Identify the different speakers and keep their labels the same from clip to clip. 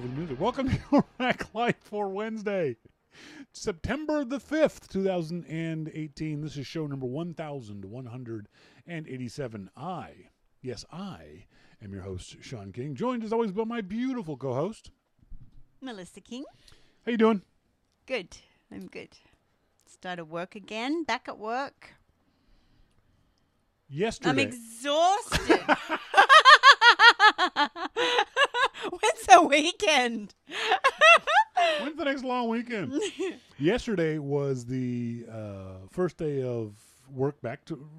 Speaker 1: over the music. Welcome to your Rack Light for Wednesday, September the 5th, 2018. This is show number 1187. I am your host, Shawn King, joined as always by my beautiful co-host,
Speaker 2: Melissa King.
Speaker 1: How you doing?
Speaker 2: Good. I'm good. Started work again. Back at work.
Speaker 1: Yesterday.
Speaker 2: I'm exhausted. When's the weekend?
Speaker 1: When's the next long weekend? Yesterday was the first day of work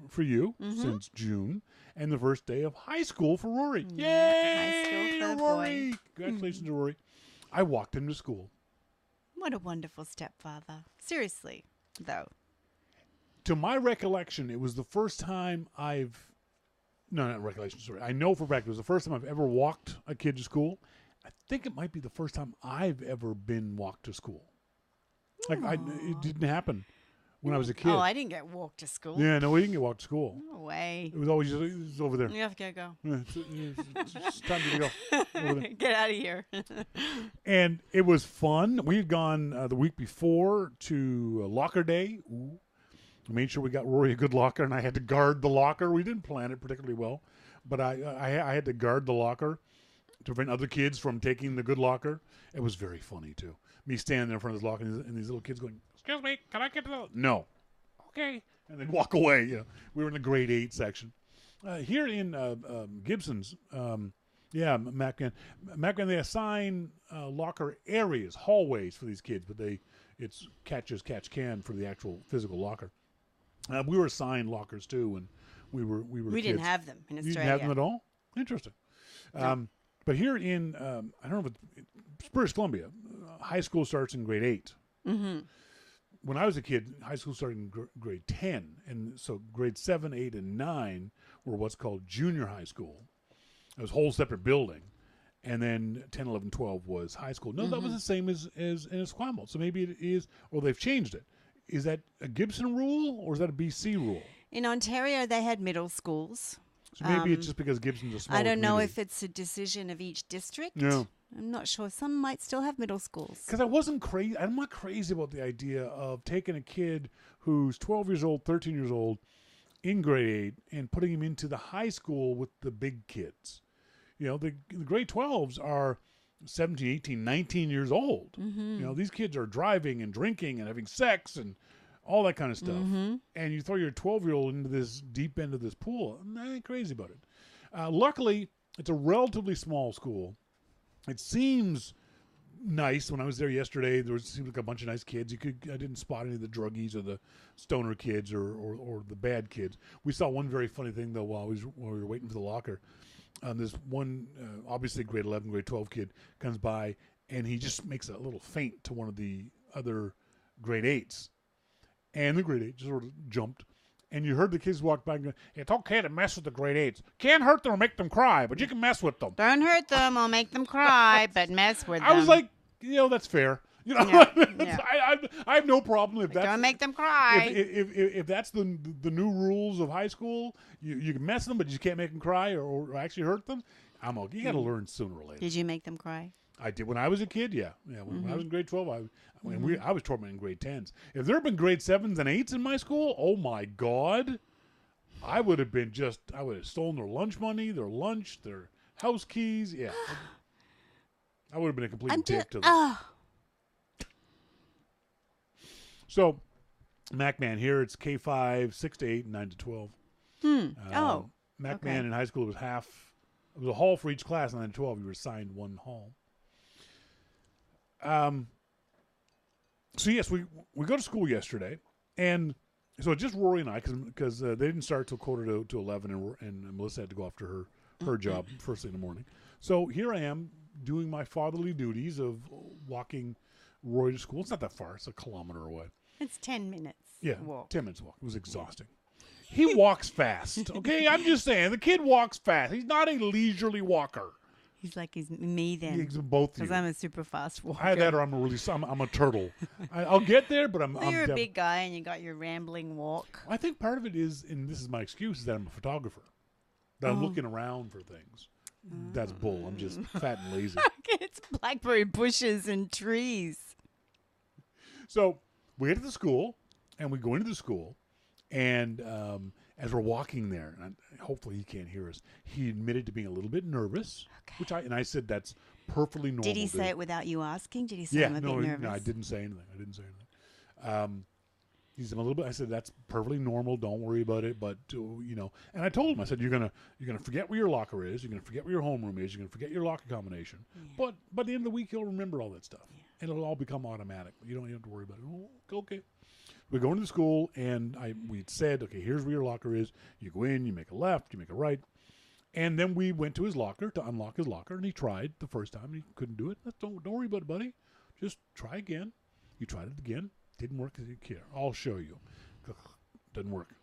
Speaker 1: for you since June, and the first day of high school for Rory. Yay!
Speaker 2: High school for
Speaker 1: Rory!
Speaker 2: boy.
Speaker 1: Congratulations, Rory. I walked him to school.
Speaker 2: What a wonderful stepfather. Seriously, though.
Speaker 1: To my recollection, it was the first time I know for a fact it was the first time I've ever walked a kid to school. I think it might be the first time I've ever been walked to school. It didn't happen when I was a kid.
Speaker 2: Oh, I didn't get walked to school.
Speaker 1: Yeah, no, we didn't get walked to school.
Speaker 2: No way.
Speaker 1: It was always over there.
Speaker 2: You have to go.
Speaker 1: Yeah, it's time to go. Over there.
Speaker 2: Get out of here.
Speaker 1: And it was fun. We had gone the week before to locker day. Ooh. I made sure we got Rory a good locker, and I had to guard the locker. We didn't plan it particularly well, but I had to guard the locker to prevent other kids from taking the good locker. It was very funny, too. Me standing there in front of this locker, and these little kids going, "Excuse me, can I get to the..." "No." "Okay." And then walk away. You know, we were in the grade 8 section. Here in Gibson's, Macman, they assign locker areas, hallways for these kids, but it's catch can for the actual physical locker. We were assigned lockers too, and we were.
Speaker 2: We didn't have them in Australia.
Speaker 1: You didn't have them at all? Interesting.
Speaker 2: No.
Speaker 1: But here in I don't know if it's British Columbia, high school starts in grade 8.
Speaker 2: Mm-hmm.
Speaker 1: When I was a kid, high school started in grade 10, and so grade 7, 8, and 9 were what's called junior high school. It was a whole separate building, and then 10, 11, 12 was high school. No, that was the same as in Esquimalt. So maybe it is, or they've changed it. Is that a Gibson rule, or is that a BC rule?
Speaker 2: In Ontario, they had middle schools.
Speaker 1: So maybe it's just because Gibson's a small
Speaker 2: I don't know
Speaker 1: community.
Speaker 2: if it's a decision of each district.
Speaker 1: No.
Speaker 2: I'm not sure. Some might still have middle schools.
Speaker 1: Because I wasn't crazy. I'm not crazy about the idea of taking a kid who's 12 years old, 13 years old, in grade 8, and putting him into the high school with the big kids. You know, the grade 12s are 17, 18, 19 years old. Mm-hmm. You know, these kids are driving and drinking and having sex and all that kind of stuff. Mm-hmm. And you throw your 12-year-old into this deep end of this pool. I ain't crazy about it. Luckily, it's a relatively small school. It seems nice. When I was there yesterday, seemed like a bunch of nice kids. I didn't spot any of the druggies or the stoner kids or the bad kids. We saw one very funny thing, though, while we were waiting for the locker. This one, obviously grade 11, grade 12 kid comes by, and he just makes a little feint to one of the other grade 8s. And the grade 8 just sort of jumped. And you heard the kids walk by and go, "It's okay to mess with the grade 8s. Can't hurt them or make them cry, but you can mess with them."
Speaker 2: Don't hurt them or make them cry, but mess with them.
Speaker 1: I was like, that's fair. You know,
Speaker 2: Yeah.
Speaker 1: I have no problem if that's...
Speaker 2: Don't make them cry.
Speaker 1: If that's the new rules of high school, you can mess them, but you can't make them cry or actually hurt them. I'm okay. You got to learn sooner or later.
Speaker 2: Did you make them cry?
Speaker 1: I did when I was a kid. Yeah. When I was in grade 12, I was tormenting grade 10s. If there had been grade 7s and 8s in my school, oh my God, I would have stolen their lunch money, their lunch, their house keys. Yeah, I would have been a complete dick to them. So, MacMan here, it's K5, 6 to 8, 9 to 12. MacMan in high school was it was a hall for each class, 9 to 12. You were assigned one hall. So yes, we go to school yesterday, and so just Rory and I, because they didn't start till quarter to 11, and Melissa had to go after her job first thing in the morning. So here I am doing my fatherly duties of walking Rory to school. It's not that far; it's a kilometer away.
Speaker 2: It's 10 minutes.
Speaker 1: Yeah,
Speaker 2: walk.
Speaker 1: 10 minutes walk. It was exhausting. He walks fast. Okay, I'm just saying the kid walks fast. He's not a leisurely walker.
Speaker 2: He's like me then.
Speaker 1: He's both of you.
Speaker 2: Because I'm a super fast walker.
Speaker 1: Either that or I'm a turtle. I'll get there, but I'm...
Speaker 2: You're a big guy and you got your rambling walk.
Speaker 1: I think part of it is, and this is my excuse, is that I'm a photographer. That I'm looking around for things. That's bull. I'm just fat and lazy.
Speaker 2: It's blackberry bushes and trees.
Speaker 1: So we get to the school, and we go into the school, and as we're walking there, and hopefully he can't hear us, he admitted to being a little bit nervous,
Speaker 2: Okay.
Speaker 1: I said that's perfectly normal.
Speaker 2: Did he
Speaker 1: dude.
Speaker 2: say it without you asking? Did he say
Speaker 1: Yeah,
Speaker 2: I'm a
Speaker 1: no,
Speaker 2: bit nervous?
Speaker 1: no, I didn't say anything. He said a little bit. I said that's perfectly normal. Don't worry about it. But and I told him, I said you're gonna forget where your locker is. You're gonna forget where your homeroom is. You're gonna forget your locker combination.
Speaker 2: Yeah.
Speaker 1: But by the end of the week, you'll remember all that stuff,
Speaker 2: Yeah.
Speaker 1: and it'll all become automatic. You don't have to worry about it. Oh, okay. We go into the school, and we said, okay, here's where your locker is. You go in, you make a left, you make a right. And then we went to his locker to unlock his locker, and he tried the first time, and he couldn't do it. Don't worry about it, buddy. Just try again. He tried it again. Didn't work. He didn't care. I'll show you. Doesn't work.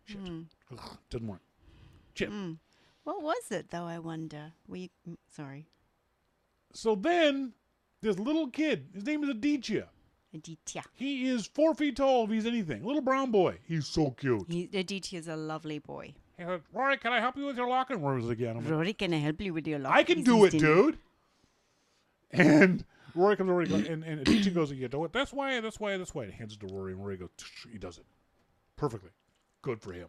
Speaker 1: Shit. Doesn't work. Chip.
Speaker 2: What was it, though, I wonder? Sorry.
Speaker 1: So then, this little kid, his name is Aditya.
Speaker 2: Aditya.
Speaker 1: He is 4 feet tall if he's anything. Little brown boy. He's so cute.
Speaker 2: Aditya's a lovely boy.
Speaker 1: He goes, Rory, can I help you with your locker? And Rory was again. I'm like,
Speaker 2: Rory, can I help you with your locker?
Speaker 1: I can do it, dude. And Rory comes over and Aditya goes, you do it this way, this way, this way. And he hands it to Rory, and Rory goes, he does it perfectly. Good for him.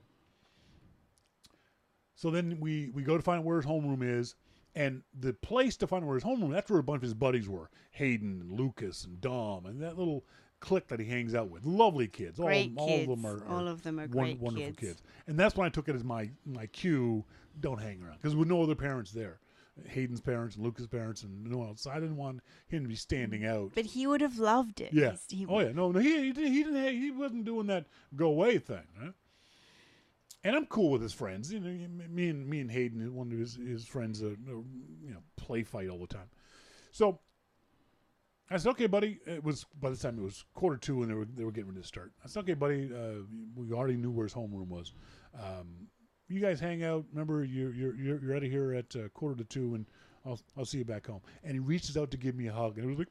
Speaker 1: So then we go to find out where his homeroom is, and the place to find out where his homeroom, that's where a bunch of his buddies were. Hayden and Lucas and Dom and that little clique that he hangs out with. Lovely kids.
Speaker 2: Great
Speaker 1: all
Speaker 2: kids.
Speaker 1: All of them are
Speaker 2: great
Speaker 1: wonderful kids. And that's when I took it as my cue, don't hang around. Because with no other parents there. Hayden's parents and Lucas' parents and no one else. I didn't want him to be standing out.
Speaker 2: But he would have loved it.
Speaker 1: Yeah. He wasn't doing that go away thing. Right? And I'm cool with his friends. You know, me and Hayden, one of his friends, play fight all the time. So I said, okay, buddy. It was by the time it was 1:45, and they were getting ready to start. I said, okay, buddy. We already knew where his homeroom was. You guys hang out. Remember, you're out of here at 1:45, and I'll see you back home. And he reaches out to give me a hug, and it was like.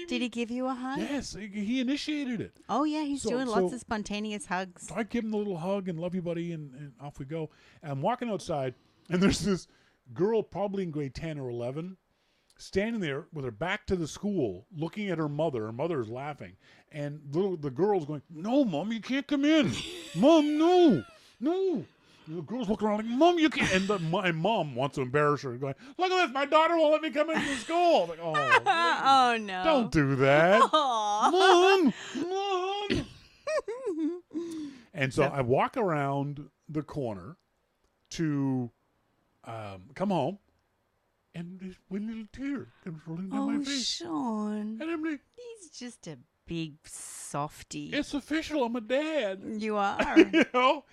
Speaker 2: Did he give you a hug?
Speaker 1: Yes, he initiated it.
Speaker 2: Oh yeah, he's doing lots of spontaneous hugs.
Speaker 1: So I give him the little hug and love you, buddy, and off we go. And I'm walking outside, and there's this girl, probably in grade 10 or 11, standing there with her back to the school, looking at her mother. Her mother is laughing, and the girl's going, "No, Mom, you can't come in. Mom, no." The girl's looking around like, Mom, you can't. And my mom wants to embarrass her, going, look at this, my daughter won't let me come into the school. Like, oh,
Speaker 2: oh no!
Speaker 1: Don't do that, Mom. And so I walk around the corner to come home, and this one little tear comes rolling down my face.
Speaker 2: Shawn.
Speaker 1: And I'm like,
Speaker 2: he's just a big softy.
Speaker 1: It's official. I'm a dad.
Speaker 2: You are.
Speaker 1: You know?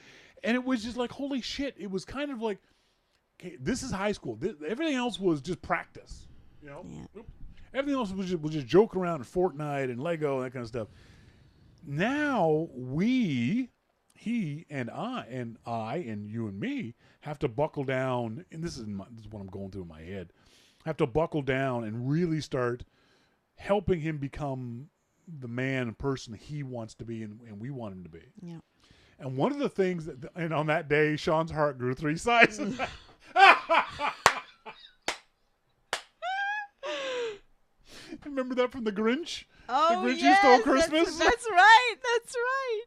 Speaker 1: And it was just like, holy shit. It was kind of like, okay, this is high school. Everything else was just practice. You know?
Speaker 2: Yeah.
Speaker 1: Everything else was just joke around and Fortnite and Lego and that kind of stuff. Now he and I and you and me have to buckle down, and this is what I'm going through in my head, have to buckle down and really start helping him become the man and person he wants to be and we want him to be.
Speaker 2: Yeah.
Speaker 1: And one of the things and on that day, Shawn's heart grew 3 sizes. Remember that from the Grinch?
Speaker 2: Oh,
Speaker 1: the Grinch
Speaker 2: yes,
Speaker 1: Who Stole Christmas?
Speaker 2: That's right. That's right.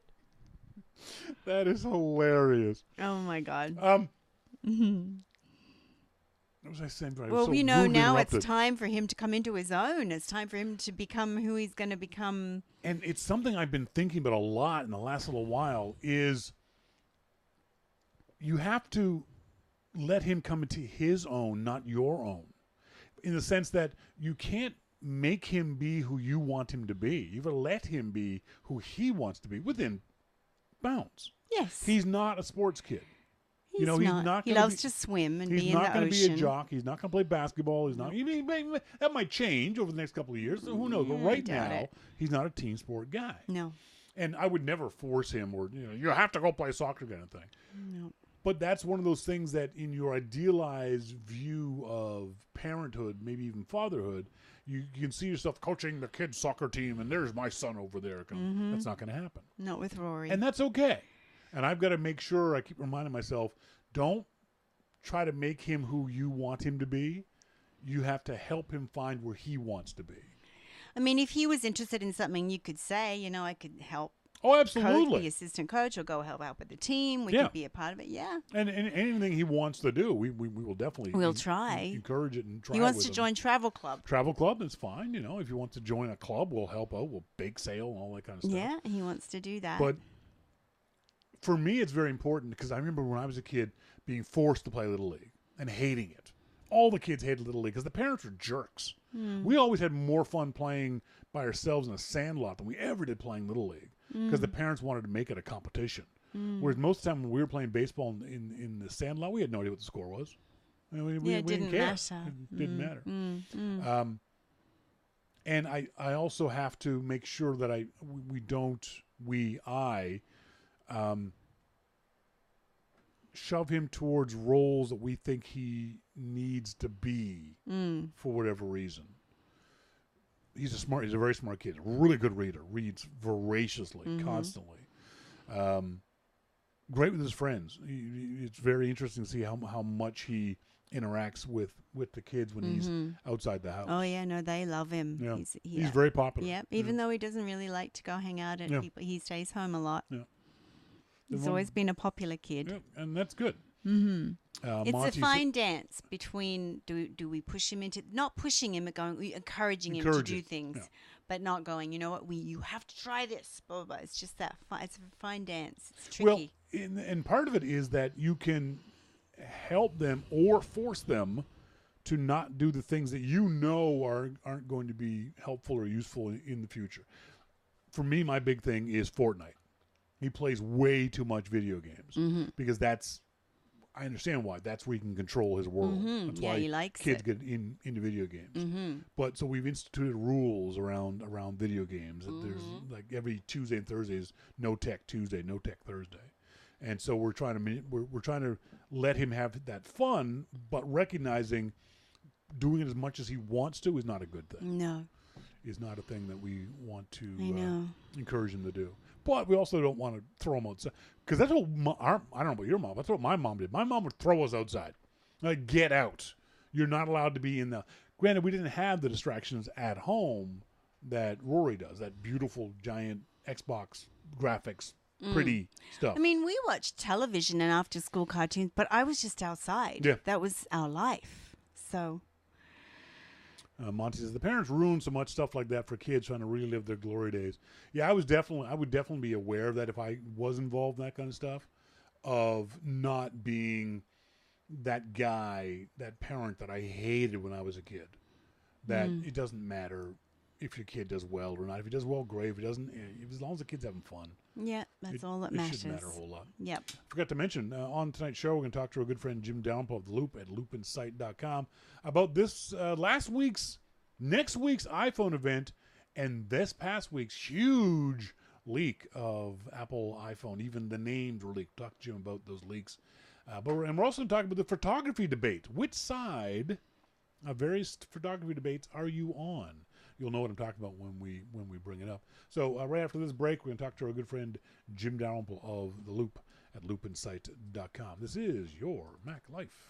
Speaker 1: That is hilarious.
Speaker 2: Oh my God.
Speaker 1: What was I saying?
Speaker 2: Well,
Speaker 1: so
Speaker 2: we know
Speaker 1: rudely
Speaker 2: now
Speaker 1: interrupted.
Speaker 2: it's time for him to come into his own. It's time for him to become who he's going to become.
Speaker 1: And it's something I've been thinking about a lot in the last little while is you have to let him come into his own, not your own. In the sense that you can't make him be who you want him to be. You've got to let him be who he wants to be within bounds.
Speaker 2: Yes.
Speaker 1: He's not a sports kid.
Speaker 2: He's
Speaker 1: he's not
Speaker 2: he
Speaker 1: gonna
Speaker 2: loves
Speaker 1: be-
Speaker 2: to swim and
Speaker 1: He's
Speaker 2: be in
Speaker 1: not
Speaker 2: the
Speaker 1: going to
Speaker 2: ocean.
Speaker 1: be a jock. He's not going to play basketball. He's not. That might change over the next couple of years. So who knows? But
Speaker 2: I
Speaker 1: right
Speaker 2: doubt
Speaker 1: now,
Speaker 2: it.
Speaker 1: he's not a team sport guy.
Speaker 2: No.
Speaker 1: And I would never force him or, you have to go play soccer kind of thing.
Speaker 2: No.
Speaker 1: But that's one of those things that in your idealized view of parenthood, maybe even fatherhood, you can see yourself coaching the kids' soccer team and there's my son over there. That's not going to happen.
Speaker 2: Not with Rory.
Speaker 1: And that's okay. And I've got to make sure I keep reminding myself, don't try to make him who you want him to be. You have to help him find where he wants to be.
Speaker 2: I mean, if he was interested in something, you could say, you know, I could help
Speaker 1: Oh,
Speaker 2: coach,
Speaker 1: absolutely.
Speaker 2: be assistant coach, or go help out with the team. We
Speaker 1: Yeah.
Speaker 2: could be a part of it. Yeah.
Speaker 1: And anything he wants to do, we will definitely
Speaker 2: We'll try.
Speaker 1: encourage it and try.
Speaker 2: He wants
Speaker 1: with
Speaker 2: to
Speaker 1: him.
Speaker 2: join travel club.
Speaker 1: Travel club, that's fine. You know, if he wants to join a club, we'll help out. We'll bake sale and all that kind of stuff.
Speaker 2: Yeah, he wants to do that.
Speaker 1: But for me, it's very important because I remember when I was a kid being forced to play Little League and hating it. All the kids hated Little League because the parents were jerks. We always had more fun playing by ourselves in a sandlot than we ever did playing Little League because the parents wanted to make it a competition. Whereas most of the time when we were playing baseball in the sandlot, we had no idea what the score was. I mean, we
Speaker 2: it
Speaker 1: didn't
Speaker 2: didn't
Speaker 1: care.
Speaker 2: matter.
Speaker 1: It didn't matter. And I also have to make sure that I shove him towards roles that we think he needs to be for whatever reason. He's a very smart kid, really good reader, reads voraciously, constantly. Great with his friends. It's very interesting to see how much he interacts with the kids when he's outside the house.
Speaker 2: Oh yeah, no, they love him.
Speaker 1: Yeah.
Speaker 2: He's
Speaker 1: very popular.
Speaker 2: Yeah, even though he doesn't really like to go hang out and people, he stays home a lot.
Speaker 1: Yeah.
Speaker 2: He's always been a popular kid.
Speaker 1: Yeah, and that's good.
Speaker 2: It's
Speaker 1: Monty's
Speaker 2: a fine dance between do we push him into not pushing him, but encouraging him to do things, but not going. You know what? You have to try this. Blah, blah, blah. It's just that it's a fine dance. It's tricky.
Speaker 1: Well, and part of it is that you can help them or force them to not do the things that you know aren't going to be helpful or useful in the future. For me, my big thing is Fortnite. He plays way too much video games because I understand why. That's where he can control his world. That's why
Speaker 2: he likes
Speaker 1: kids
Speaker 2: it.
Speaker 1: get into video games. But so we've instituted rules around video games. There's like every Tuesday and Thursday is No Tech Tuesday, No Tech Thursday. And so we're trying to let him have that fun, but recognizing doing it as much as he wants to is not a good thing.
Speaker 2: No,
Speaker 1: is not a thing that we want to encourage him to do. But we also don't want to throw him outside because that's what I don't know about your mom. That's what my mom did. My mom would throw us outside, like get out. You're not allowed to be in the. Granted, we didn't have the distractions at home that Rory does. That beautiful giant Xbox graphics. Pretty stuff.
Speaker 2: I mean, we watched television and after-school cartoons, but I was just outside.
Speaker 1: Yeah.
Speaker 2: That was our life. So,
Speaker 1: Monty says the parents ruin so much stuff like that for kids trying to relive their glory days. Yeah, I would definitely be aware of that if I was involved in that kind of stuff, of not being that guy, that parent that I hated when I was a kid. That it doesn't matter if your kid does well or not. If he does well, great. If he doesn't, as long as the kid's having fun.
Speaker 2: yeah, that's all that matters.
Speaker 1: It shouldn't matter a whole lot.
Speaker 2: Yep.
Speaker 1: Forgot to mention, on tonight's show, we're going to talk to our good friend Jim Dalrymple of The Loop at loopinsight.com about this next week's iPhone event and this past week's huge leak of Apple iPhone. Even the names were leaked. Talk to Jim about those leaks. We're also going to talk about the photography debate. Which side of various photography debates are you on? You'll know what I'm talking about when we bring it up. So right after this break, we're going to talk to our good friend Jim Dalrymple of The Loop at loopinsight.com. This is your Mac Life.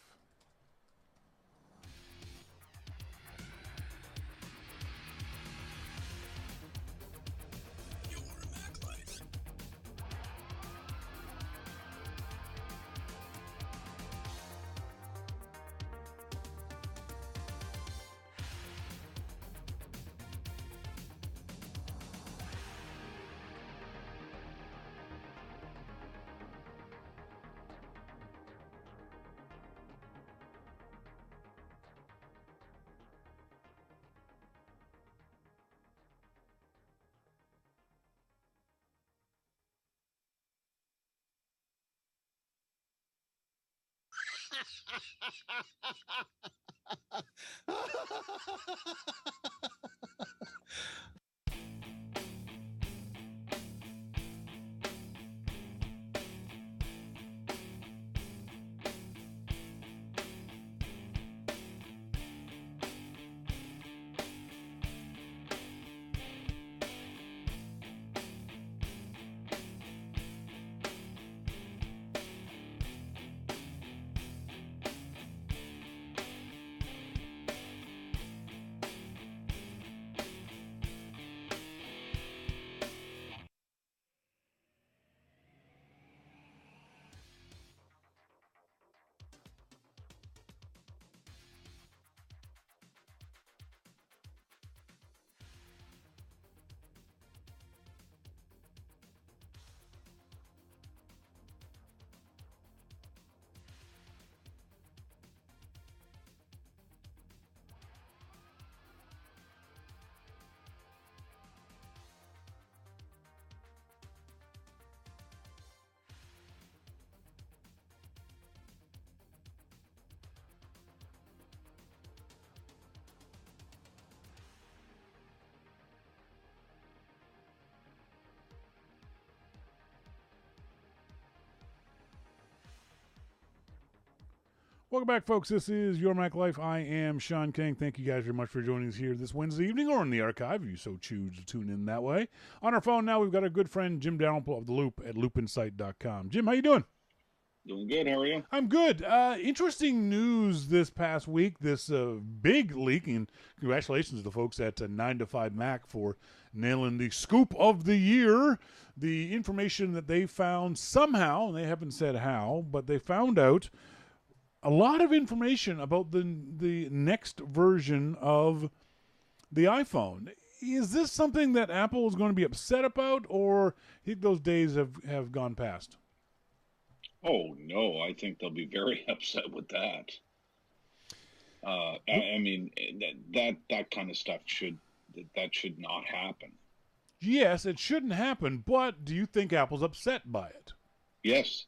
Speaker 1: Welcome back, folks. This is Your Mac Life. I am Shawn King. Thank you guys very much for joining us here this Wednesday evening or in the archive, if you so choose to tune in that way. On our phone now, we've got our good friend Jim Dalrymple of The Loop at loopinsight.com. Jim, how you doing?
Speaker 3: Doing good. How are you?
Speaker 1: I'm good. Interesting news this past week. This big leak, and congratulations to the folks at 9 to 5 Mac for nailing the scoop of the year. The information that they found somehow, and they haven't said how, but they found out a lot of information about the next version of the iPhone. Is this something that Apple is going to be upset about, or do you think those days have gone past?
Speaker 3: Oh no, I think they'll be very upset with that. I mean, that kind of stuff should not happen.
Speaker 1: Yes, it shouldn't happen, but do you think Apple's upset by it?
Speaker 3: Yes.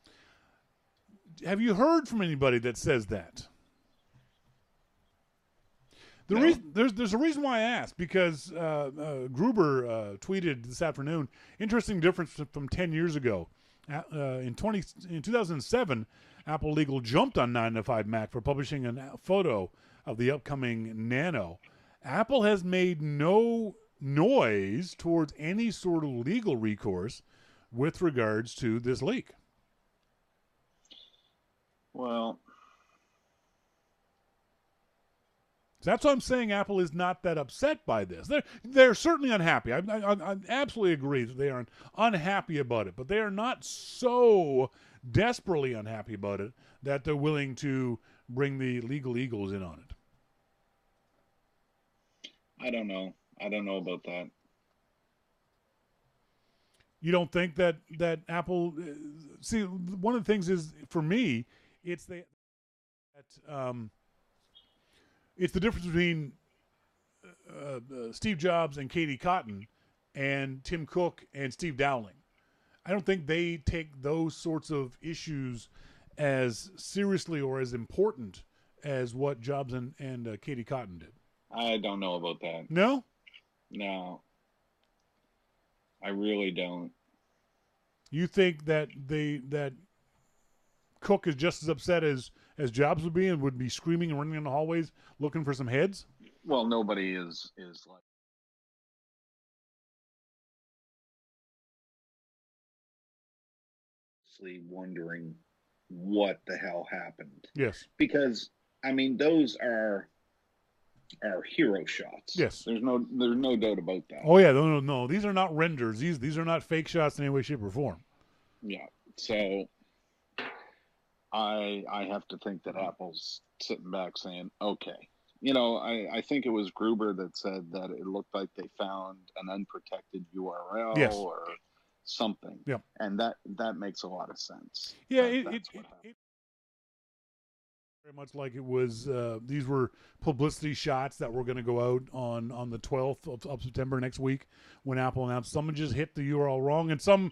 Speaker 1: Have you heard from anybody that says that?
Speaker 3: No.
Speaker 1: There's a reason why I asked, because Gruber tweeted this afternoon, interesting difference from 10 years ago. In 2007, Apple Legal jumped on 9 to 5 Mac for publishing a photo of the upcoming Nano. Apple has made no noise towards any sort of legal recourse with regards to this leak.
Speaker 3: Well,
Speaker 1: so that's why I'm saying Apple is not that upset by this. They're certainly unhappy. I absolutely agree that they are unhappy about it, but they are not so desperately unhappy about it that they're willing to bring the legal eagles in on it.
Speaker 3: I don't know. I don't know about that.
Speaker 1: You don't think that Apple? See, one of the things is, for me, it's it's the difference between Steve Jobs and Katie Cotton and Tim Cook and Steve Dowling. I don't think they take those sorts of issues as seriously or as important as what Jobs and Katie Cotton did.
Speaker 3: I don't know about that.
Speaker 1: No?
Speaker 3: No. I really don't.
Speaker 1: You think that Cook is just as upset as Jobs would be, and would be screaming and running in the hallways looking for some heads?
Speaker 3: Well, nobody is like wondering what the hell happened.
Speaker 1: Yes.
Speaker 3: Because I mean, those are hero shots.
Speaker 1: Yes.
Speaker 3: There's no doubt about that.
Speaker 1: Oh yeah, no. These are not renders. These are not fake shots in any way, shape, or form.
Speaker 3: Yeah. So I have to think that Apple's sitting back saying, okay. You know, I think it was Gruber that said that it looked like they found an unprotected URL
Speaker 1: yes.
Speaker 3: or something.
Speaker 1: Yeah.
Speaker 3: And that makes a lot of sense.
Speaker 1: Yeah, it very much like it was. These were publicity shots that were going to go out on the 12th of September next week, when Apple announced someone just hit the URL wrong, and some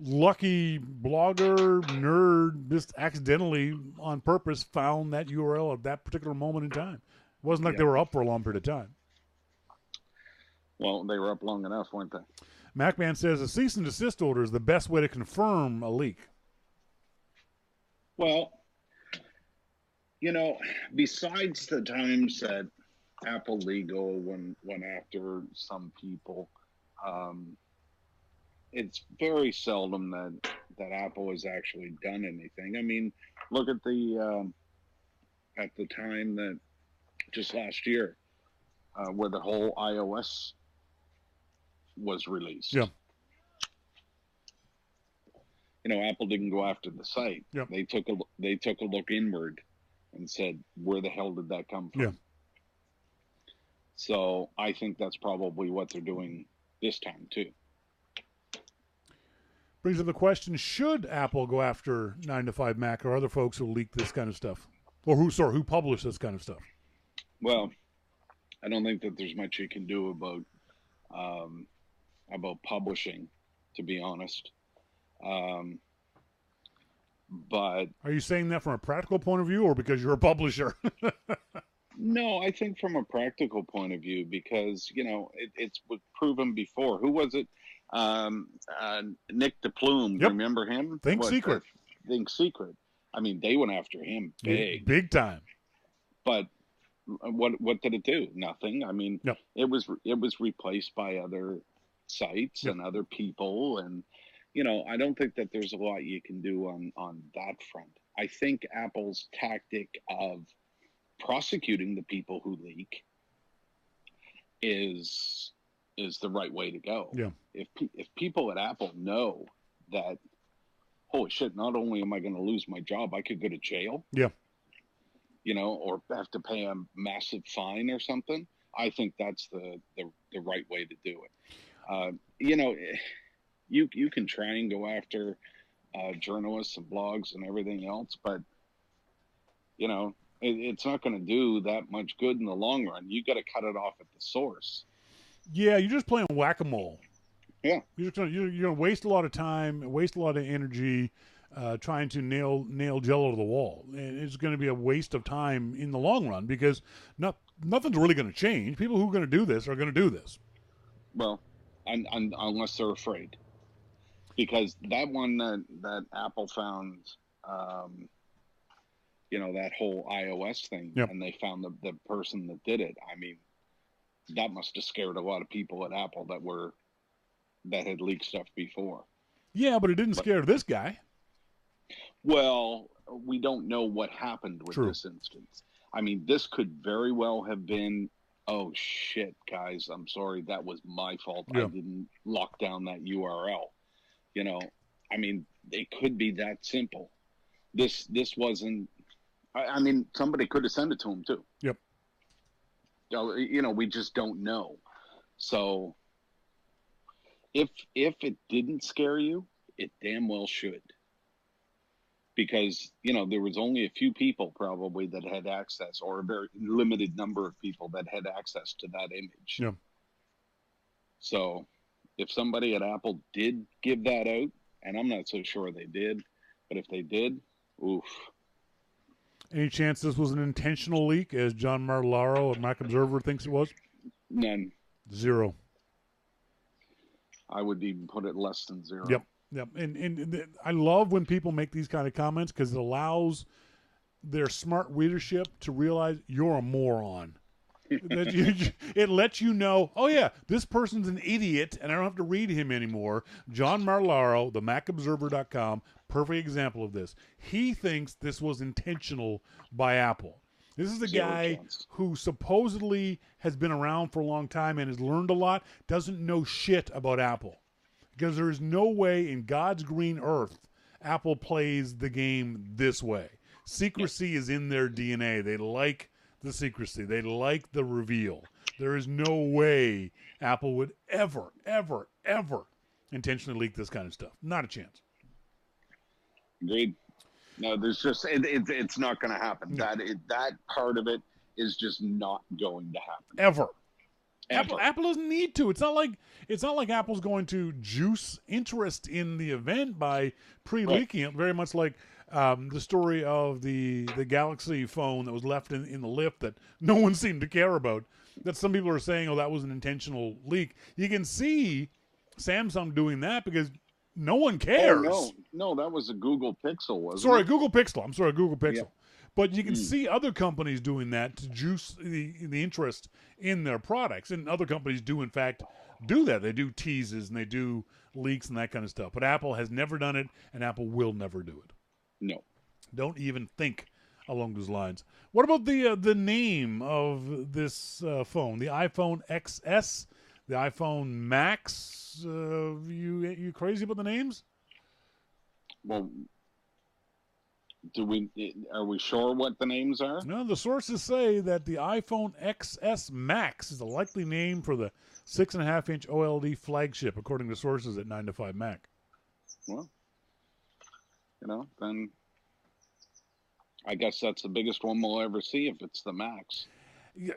Speaker 1: lucky blogger nerd just accidentally on purpose found that URL at that particular moment in time. It wasn't like they were up for a long period of time.
Speaker 3: Well, they were up long enough, weren't they?
Speaker 1: MacMan says a cease and desist order is the best way to confirm a leak.
Speaker 3: Well, you know, besides the times that Apple Legal went after some people, it's very seldom that Apple has actually done anything. I mean, look at the time that just last year, where the whole iOS was released.
Speaker 1: Yeah.
Speaker 3: You know, Apple didn't go after the site.
Speaker 1: Yeah.
Speaker 3: They took a look inward and said, where the hell did that come from?
Speaker 1: Yeah.
Speaker 3: So I think that's probably what they're doing this time too.
Speaker 1: Brings up the question, should Apple go after 9 to 5 Mac or other folks who leak this kind of stuff? Or who publish this kind of stuff?
Speaker 3: Well, I don't think that there's much you can do about publishing, to be honest. But
Speaker 1: are you saying that from a practical point of view, or because you're a publisher?
Speaker 3: No, I think from a practical point of view, because it's proven before. Who was it? Nick DePlume.
Speaker 1: Yep.
Speaker 3: Remember him?
Speaker 1: Think Secret.
Speaker 3: Think Secret. I mean, they went after him
Speaker 1: big time.
Speaker 3: But what did it do? Nothing. I mean,
Speaker 1: yep.
Speaker 3: it was replaced by other sites
Speaker 1: yep.
Speaker 3: and other people, and I don't think that there's a lot you can do on that front. I think Apple's tactic of prosecuting the people who leak is the right way to go.
Speaker 1: Yeah.
Speaker 3: If people at Apple know that, holy shit, not only am I going to lose my job, I could go to jail.
Speaker 1: Yeah.
Speaker 3: Or have to pay a massive fine or something. I think that's the right way to do it. You can try and go after journalists and blogs and everything else, but it's not going to do that much good in the long run. You got to cut it off at the source.
Speaker 1: Yeah, you're just playing whack-a-mole.
Speaker 3: Yeah,
Speaker 1: you're gonna waste a lot of time, waste a lot of energy. Trying to nail Jello to the wall, and it's going to be a waste of time in the long run because nothing's really going to change. People who are going to do this are going to do this.
Speaker 3: Well, unless they're afraid, because that one that Apple found, that whole iOS thing,
Speaker 1: yep.
Speaker 3: and they found the person that did it. I mean, that must have scared a lot of people at Apple that had leaked stuff before.
Speaker 1: Yeah, but it didn't scare this guy.
Speaker 3: Well, we don't know what happened with
Speaker 1: True.
Speaker 3: this instance. I mean, this could very well have been, oh, shit, guys, I'm sorry. That was my fault.
Speaker 1: Yeah.
Speaker 3: I didn't lock down that URL. I mean, it could be that simple. This wasn't, I mean, somebody could have sent it to him, too.
Speaker 1: Yep.
Speaker 3: We just don't know. So if it didn't scare you, it damn well should. Because, there was only a few people probably that had access, or a very limited number of people that had access to that image.
Speaker 1: Yeah.
Speaker 3: So if somebody at Apple did give that out, and I'm not so sure they did, but if they did, oof.
Speaker 1: Any chance this was an intentional leak, as John Martellaro at Mac Observer thinks it was?
Speaker 3: None.
Speaker 1: 0.
Speaker 3: I would even put it less than 0.
Speaker 1: Yep. Yep, and I love when people make these kind of comments because it allows their smart readership to realize you're a moron. It lets you know, oh yeah, this person's an idiot, and I don't have to read him anymore. John Martellaro, the MacObserver.com, perfect example of this. He thinks this was intentional by Apple. This is a guy who supposedly has been around for a long time and has learned a lot, doesn't know shit about Apple. Because there is no way in God's green earth Apple plays the game this way. Secrecy is in their DNA. They like the secrecy. They like the reveal. There is no way Apple would ever, ever, ever intentionally leak this kind of stuff. Not a chance.
Speaker 3: Agreed. No, there's just it's not going to happen.
Speaker 1: No.
Speaker 3: That part of it is just not going to happen.
Speaker 1: Ever. Apple doesn't need to. It's not like Apple's going to juice interest in the event by pre-leaking it. Very much like the story of the Galaxy phone that was left in the lift that no one seemed to care about. That some people are saying, oh, that was an intentional leak. You can see Samsung doing that because no one cares.
Speaker 3: Oh, no, that was a Google Pixel, wasn't it?
Speaker 1: Google Pixel. I'm sorry, Google Pixel.
Speaker 3: Yeah.
Speaker 1: But you can see other companies doing that to juice the interest in their products. And other companies do, in fact, do that. They do teases and they do leaks and that kind of stuff. But Apple has never done it, and Apple will never do it.
Speaker 3: No.
Speaker 1: Don't even think along those lines. What about the name of this phone? The iPhone XS, the iPhone Max? You crazy about the names?
Speaker 3: Well, are we sure what the names are?
Speaker 1: No, the sources say that the iPhone XS Max is a likely name for the 6.5-inch OLED flagship, according to sources at 9 to 5 Mac.
Speaker 3: Well, then I guess that's the biggest one we'll ever see if it's the Max.
Speaker 1: Yeah.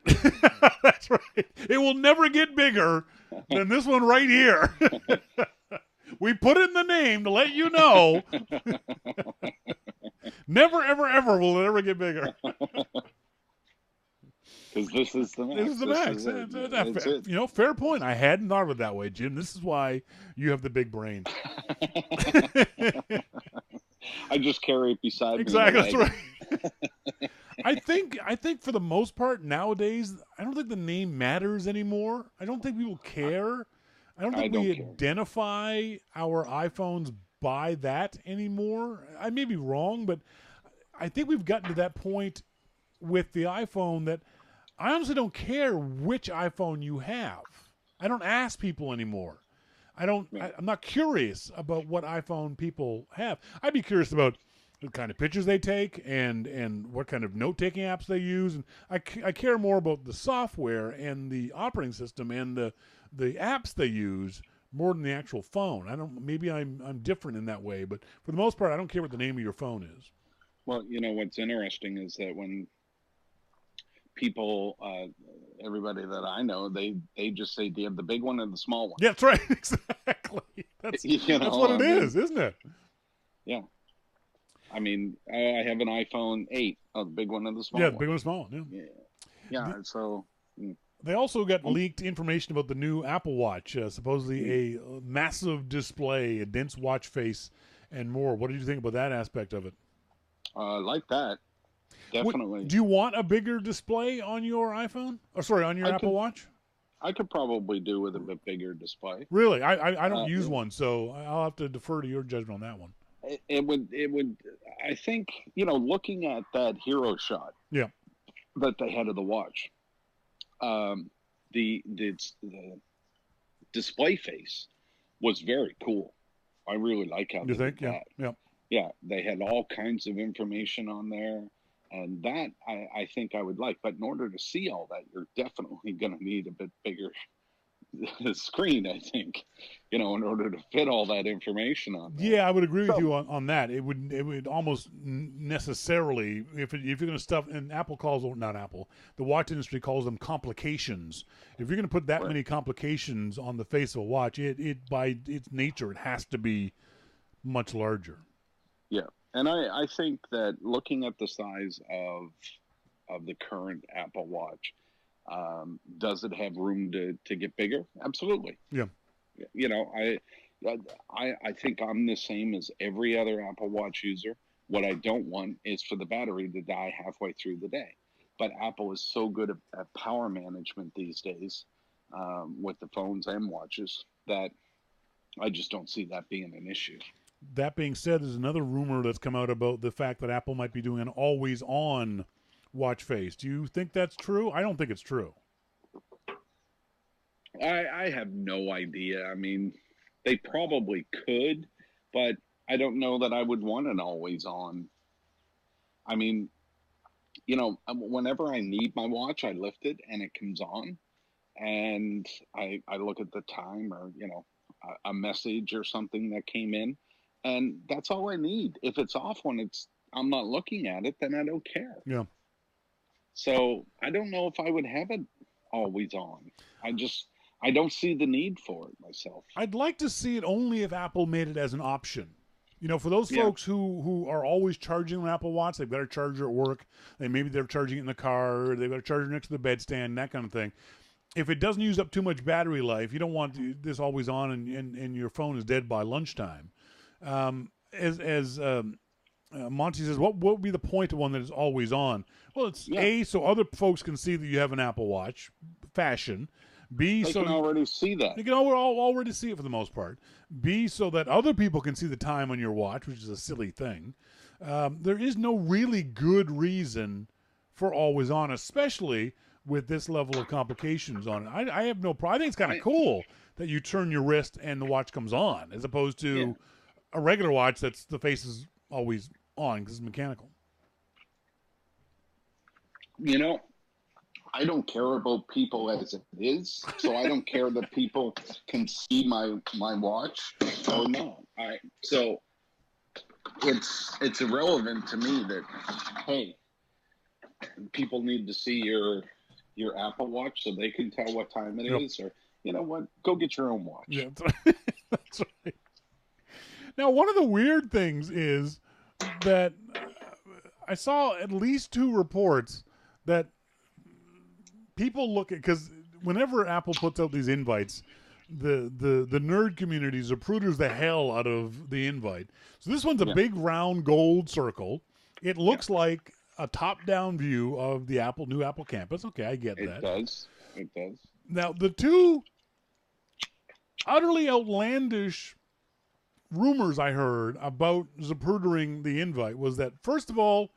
Speaker 1: That's right. It will never get bigger than this one right here. We put in the name to let you know. Never, ever, ever will it ever get bigger.
Speaker 3: Because this is the Max.
Speaker 1: This is the Max. Fair point. I hadn't thought of it that way, Jim. This is why you have the big brain.
Speaker 3: I just carry it beside me.
Speaker 1: Exactly, that's right. I think for the most part nowadays, I don't think the name matters anymore. I don't think people care. I don't think we identify our iPhones by that anymore. I may be wrong, but I think we've gotten to that point with the iPhone that I honestly don't care which iPhone you have. I don't ask people anymore. I'm not curious about what iPhone people have. I'd be curious about the kind of pictures they take and what kind of note-taking apps they use. And I care more about the software and the operating system and the apps they use more than the actual phone. Maybe I'm different in that way, but for the most part, I don't care what the name of your phone is.
Speaker 3: Well, what's interesting is that when people, everybody that I know, they just say, do you have the big one or the small one?
Speaker 1: Yeah, that's right. Exactly. That's what it is, isn't it?
Speaker 3: Yeah. I mean, I have an iPhone 8, the big one or the small one.
Speaker 1: Yeah, the big one or small one, yeah.
Speaker 3: Yeah, so...
Speaker 1: They also got leaked information about the new Apple Watch, supposedly a massive display, a dense watch face, and more. What did you think about that aspect of it?
Speaker 3: Like that. Definitely.
Speaker 1: Do you want a bigger display on your iPhone? On your Apple Watch?
Speaker 3: I could probably do with a bit bigger display.
Speaker 1: Really? I don't use one, so I'll have to defer to your judgment on that one.
Speaker 3: It would. I think, looking at that hero shot that they had of the watch, the display face was very cool. I really like how they did that. Yeah, they had all kinds of information on there, and that I think I would like. But in order to see all that, you're definitely going to need a bit bigger screen, I think, in order to fit all that information on there.
Speaker 1: Yeah, I would agree with you on that. It would almost necessarily, if you're going to stuff, and Apple calls them, not Apple, the watch industry calls them complications. If you're going to put that many complications on the face of a watch, it by its nature, it has to be much larger.
Speaker 3: Yeah, and I think that looking at the size of the current Apple Watch, does it have room to get bigger? Absolutely.
Speaker 1: Yeah.
Speaker 3: I think I'm the same as every other Apple Watch user. What I don't want is for the battery to die halfway through the day. But Apple is so good at power management these days with the phones and watches that I just don't see that being an issue.
Speaker 1: That being said, there's another rumor that's come out about the fact that Apple might be doing an always-on watch face. Do you think that's true? I don't think it's true.
Speaker 3: I have no idea. I mean, they probably could, but I don't know that I would want an always-on. I mean, whenever I need my watch, I lift it and it comes on, and I look at the time or, a message or something that came in, and that's all I need. If it's off when I'm not looking at it, then I don't care.
Speaker 1: Yeah.
Speaker 3: So I don't know if I would have it always on. I don't see the need for it myself.
Speaker 1: I'd like to see it only if Apple made it as an option. For those folks who are always charging an Apple Watch, they've got a charger at work, maybe they're charging it in the car, they've got a charger next to the bedstand, that kind of thing. If it doesn't use up too much battery life, you don't want this always on and your phone is dead by lunchtime. As Monty says, what would be the point of one that is always on? Well, it's A, so other folks can see that you have an Apple Watch, fashion. B,
Speaker 3: they can already see that.
Speaker 1: They can already see it for the most part. B, so that other people can see the time on your watch, which is a silly thing. There is no really good reason for always on, especially with this level of complications on it. I have no problem. I think it's kind of cool that you turn your wrist and the watch comes on, as opposed to a regular watch that's the face is always on because it's mechanical.
Speaker 3: I don't care about people as it is, so I don't care that people can see my watch or not. So it's irrelevant to me that, hey, people need to see your Apple Watch so they can tell what time it is, or you know what, go get your own watch.
Speaker 1: Yeah, that's right. That's right. Now, one of the weird things is that I saw at least 2 reports that people look at, because whenever Apple puts out these invites, the nerd community zapruders the hell out of the invite. So this one's a big round gold circle. It looks like a top-down view of the new Apple campus. Okay, I get that.
Speaker 3: It does.
Speaker 1: Now, the two utterly outlandish rumors I heard about zaprudering the invite was that, first of all,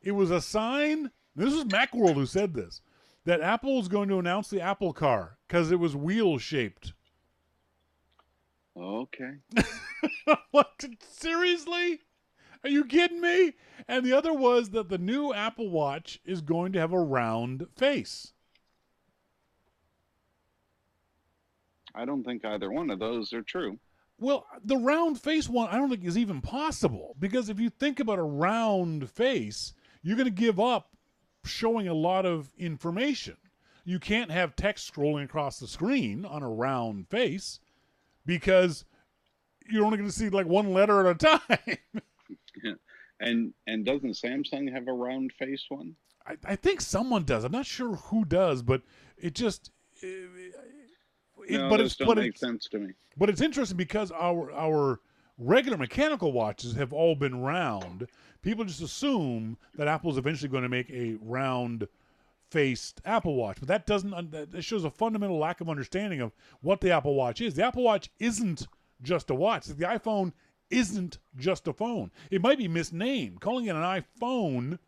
Speaker 1: it was a sign, this was Macworld who said this, that Apple was going to announce the Apple car because it was wheel-shaped.
Speaker 3: Okay.
Speaker 1: What? Seriously? Are you kidding me? And the other was that the new Apple Watch is going to have a round face.
Speaker 3: I don't think either one of those are true.
Speaker 1: Well, the round face one I don't think is even possible, because if you think about a round face, you're going to give up showing a lot of information. You can't have text scrolling across the screen on a round face because you're only going to see like one letter at a time.
Speaker 3: Yeah. And doesn't Samsung have a round face one?
Speaker 1: I think someone does. I'm not sure who does, but it just
Speaker 3: don't make sense to me.
Speaker 1: But it's interesting because our regular mechanical watches have all been round. People just assume that Apple's eventually going to make a round-faced Apple Watch, but that shows a fundamental lack of understanding of what the Apple Watch is. The Apple Watch isn't just a watch. The iPhone isn't just a phone. It might be misnamed. Calling it an iPhone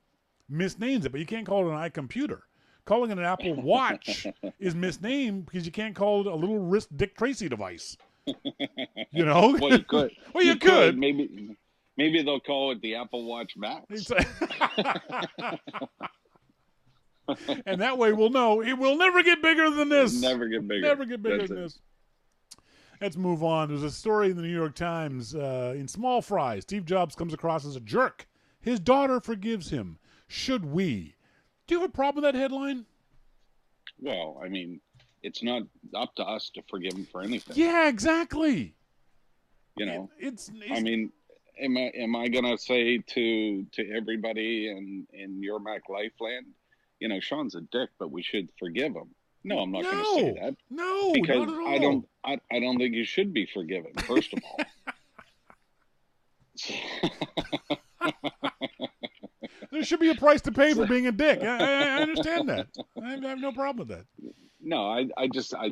Speaker 1: misnames it, but you can't call it an iComputer. Calling it an Apple Watch is misnamed because you can't call it a little wrist Dick Tracy device. You know?
Speaker 3: Well, you could.
Speaker 1: Well, you could.
Speaker 3: Maybe they'll call it the Apple Watch Max.
Speaker 1: And that way we'll know it will never get bigger than this.
Speaker 3: Never get bigger.
Speaker 1: Never get bigger than this. Let's move on. There's a story in the New York Times. In Small Fry, Steve Jobs comes across as a jerk. His daughter forgives him. Should we? Do you have a problem with that headline?
Speaker 3: Well, I mean, it's not up to us to forgive him for anything.
Speaker 1: Yeah, exactly.
Speaker 3: You know,
Speaker 1: it's
Speaker 3: I mean, am I gonna say to everybody in your Mac Lifeland, you know, Shawn's a dick, but we should forgive him? No, I'm not going to say that.
Speaker 1: No,
Speaker 3: because
Speaker 1: not at all.
Speaker 3: I don't think you should be forgiven. First of all,
Speaker 1: there should be a price to pay for being a dick. I understand that. I have no problem with that.
Speaker 3: No, I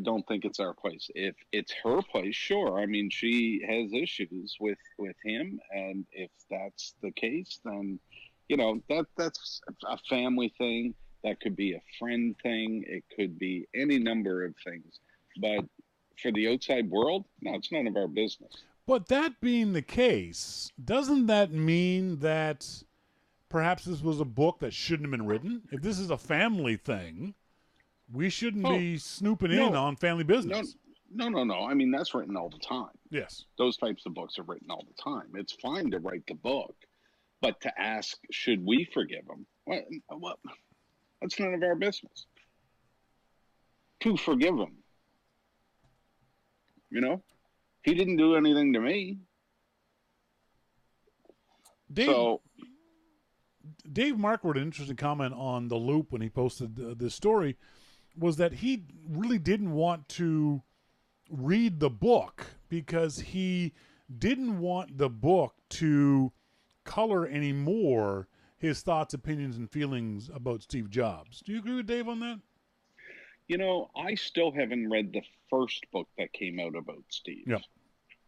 Speaker 3: don't think it's our place. If it's her place, sure. I mean, she has issues with him, and if that's the case, then you know that's a family thing. That could be a friend thing. It could be any number of things. But for the outside world, no, it's none of our business.
Speaker 1: But that being the case, doesn't that mean that perhaps this was a book that shouldn't have been written? If this is a family thing, we shouldn't be snooping in on family business.
Speaker 3: No. I mean, that's written all the time.
Speaker 1: Yes.
Speaker 3: Those types of books are written all the time. It's fine to write the book. But to ask, should we forgive him? Well, that's none of our business. To forgive him. You know? He didn't do anything to me.
Speaker 1: Dave Mark wrote an interesting comment on The Loop when he posted this story, was that he really didn't want to read the book because he didn't want the book to color anymore his thoughts, opinions, and feelings about Steve Jobs. Do you agree with Dave on that?
Speaker 3: You know, I still haven't read the first book that came out about Steve.
Speaker 1: Yeah.